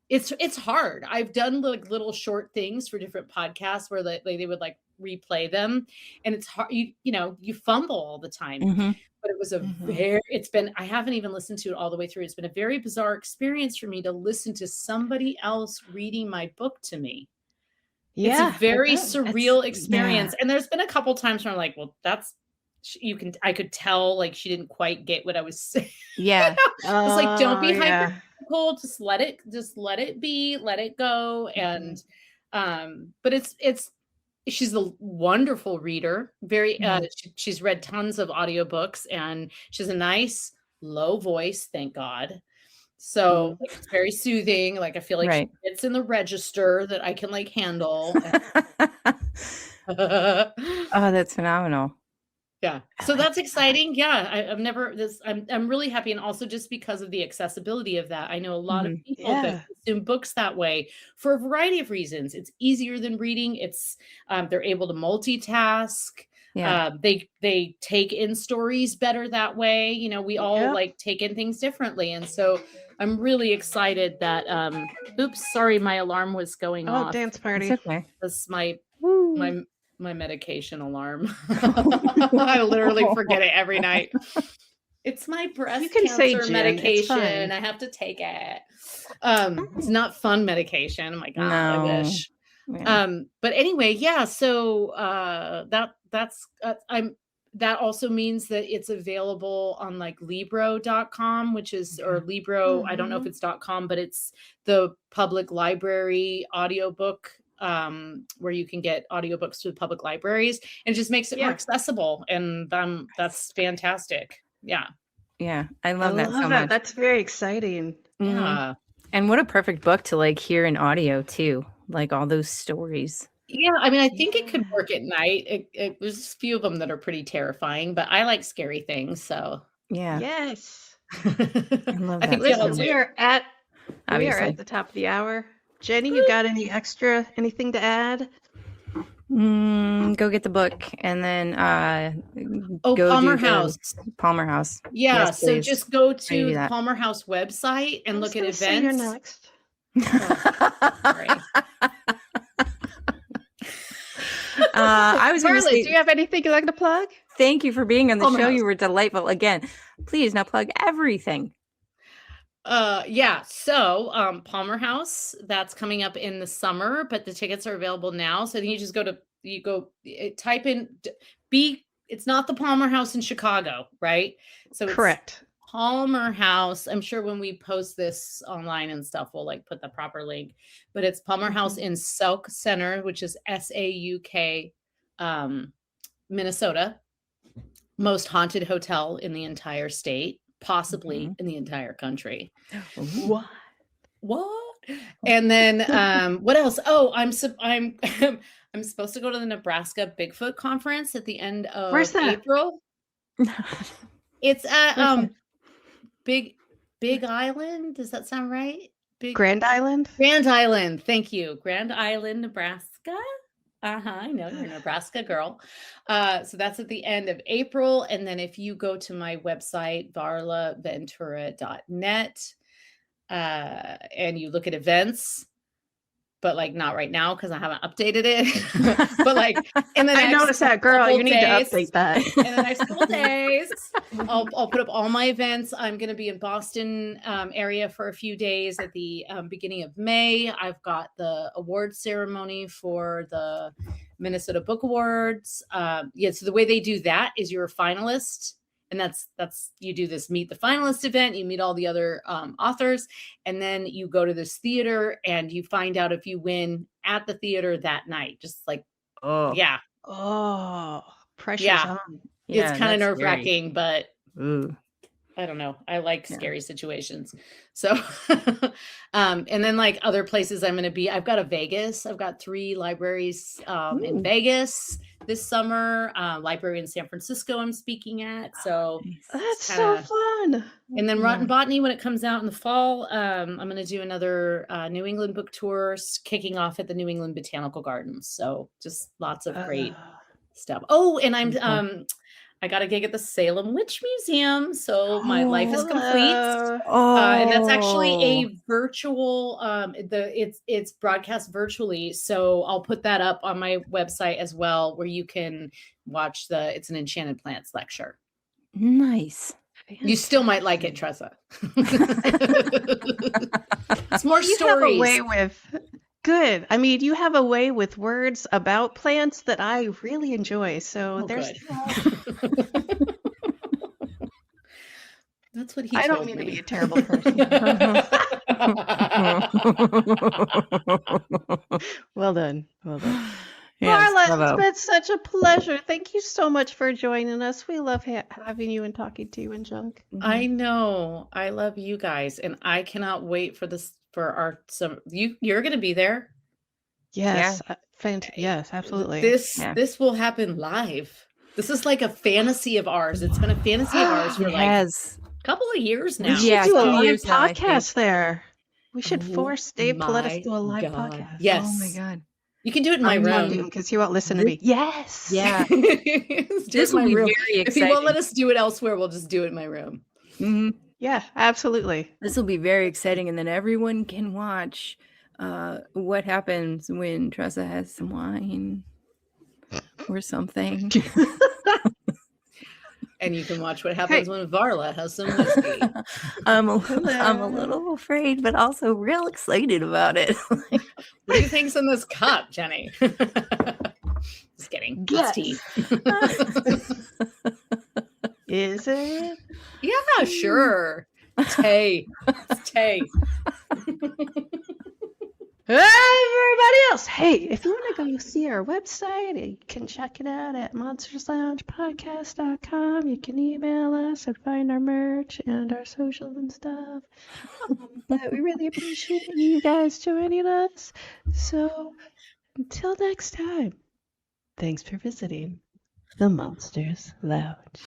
it's hard. I've done like little short things for different podcasts where they would like replay them, and it's hard. You fumble all the time. Mm-hmm. But it was I haven't even listened to it all the way through. It's been a very bizarre experience for me to listen to somebody else reading my book to me. Yeah. It's a very surreal experience. Yeah. And there's been a couple times where I'm like, well, I could tell like she didn't quite get what I was saying. Yeah. It's like, don't be hypercritical. Just let it be, let it go. And, but she's a wonderful reader. Very, she's read tons of audiobooks, and she has a nice low voice, thank God. So it's very soothing. Like I feel like it's in the register that I can like handle. Oh, that's phenomenal. Yeah. So that's exciting. Yeah. I'm really happy. And also just because of the accessibility of that, I know a lot of people that consume books that way for a variety of reasons. It's easier than reading. It's, they're able to multitask. Yeah. They take in stories better that way. You know, we all like take in things differently. And so I'm really excited that oops, sorry, my alarm was going off. Dance party. It's okay. That's my medication alarm. I literally forget it every night. It's my breast cancer medication. I have to take it. It's not fun medication. Oh my God, I wish. Yeah. But anyway, yeah. So that also means that it's available on like Libro.com, which is or Libro. I don't know if it's .com, but it's the public library audiobook where you can get audiobooks through public libraries, and it just makes it more accessible. And that's fantastic. Yeah. Yeah. I love that so much. That's very exciting. Yeah. And what a perfect book to like hear in audio too. Like all those stories. Yeah, I mean, I think it could work at night. There's a few of them that are pretty terrifying, but I like scary things, so yeah. Yes. I love that. Listen, we are at the top of the hour. Jeni, you got anything to add? Go get the book and then go Palmer House. Palmer House. Yeah, yes, so just go to the Palmer House website and look at events. You're next. Sorry. I was going to say, do you have anything you'd like to plug? Thank you for being on the Palmer show. House. You were delightful. Again, please now plug everything. Yeah. So Palmer House, that's coming up in the summer, but the tickets are available now. So then you just type in it's not the Palmer House in Chicago, right? So it's correct. Palmer House. I'm sure when we post this online and stuff, we'll like put the proper link, but it's Palmer House in Sauk Center, which is SAUK, Minnesota. Most haunted hotel in the entire state, possibly in the entire country. What? And then what else? Oh, I'm supposed to go to the Nebraska Bigfoot conference at the end of April. It's at Big Island. Does that sound right? Grand Island? Grand Island. Thank you. Grand Island, Nebraska. I know you're a Nebraska girl. So that's at the end of April. And then if you go to my website, varlaventura.net, and you look at events, but like not right now because I haven't updated it. But like, and then I noticed that, girl. You need to update that. In the next couple days, I'll put up all my events. I'm going to be in Boston area for a few days at the beginning of May. I've got the award ceremony for the Minnesota Book Awards. So the way they do that is you're a finalist. And that's you do this meet the finalist event, you meet all the other authors, and then you go to this theater and you find out if you win at the theater that night. Just like, pressure's on. Yeah, it's kind of nerve-wracking, but I don't know. I like scary situations. So, and then like other places I'm going to be, I've got I've got 3 libraries in Vegas this summer, library in San Francisco I'm speaking at. So that's so fun. And then Rotten Botany, when it comes out in the fall, I'm going to do another New England book tour kicking off at the New England Botanical Gardens. So just lots of great stuff. Oh, and I got a gig at the Salem Witch Museum, so my life is complete. And that's actually a virtual. It's broadcast virtually, so I'll put that up on my website as well, where you can watch it's an Enchanted Plants lecture. Nice. You still might like it, Tressa. It's more you stories. Have a way with. Good. I mean, you have a way with words about plants that I really enjoy. So there's. That's what he. I don't mean to be a terrible person. Well done. Well done. Yes, Varla, it's been such a pleasure. Thank you so much for joining us. We love having you and talking to you and Junk. I know. I love you guys, and I cannot wait for this. You're going to be there. Yes. Yeah. Yes, absolutely. This will happen live. This is like a fantasy of ours. It's been a fantasy of ours for like a couple of years now. We should do a live podcast there. We should force Dave to let us do a live podcast. Yes. Oh my God. You can do it in my room. Because you won't listen to me. Yes. Yeah. Let's do This it in will my be room. very If he won't let exciting. us do it elsewhere, we'll just do it in my room. Mhm. Yeah, absolutely. This will be very exciting, and then everyone can watch what happens when Tressa has some wine or something. And you can watch what happens when Varla has some whiskey. I'm a little afraid, but also real excited about it. What do you think's in this cup, Jeni? Just kidding. It's tea. Is it? Yeah, sure. Tay. It's Tay. Everybody else, hey, if you want to go see our website, you can check it out at monstersloungepodcast.com. You can email us and find our merch and our socials and stuff. But we really appreciate you guys joining us. So until next time, thanks for visiting the Monsters Lounge.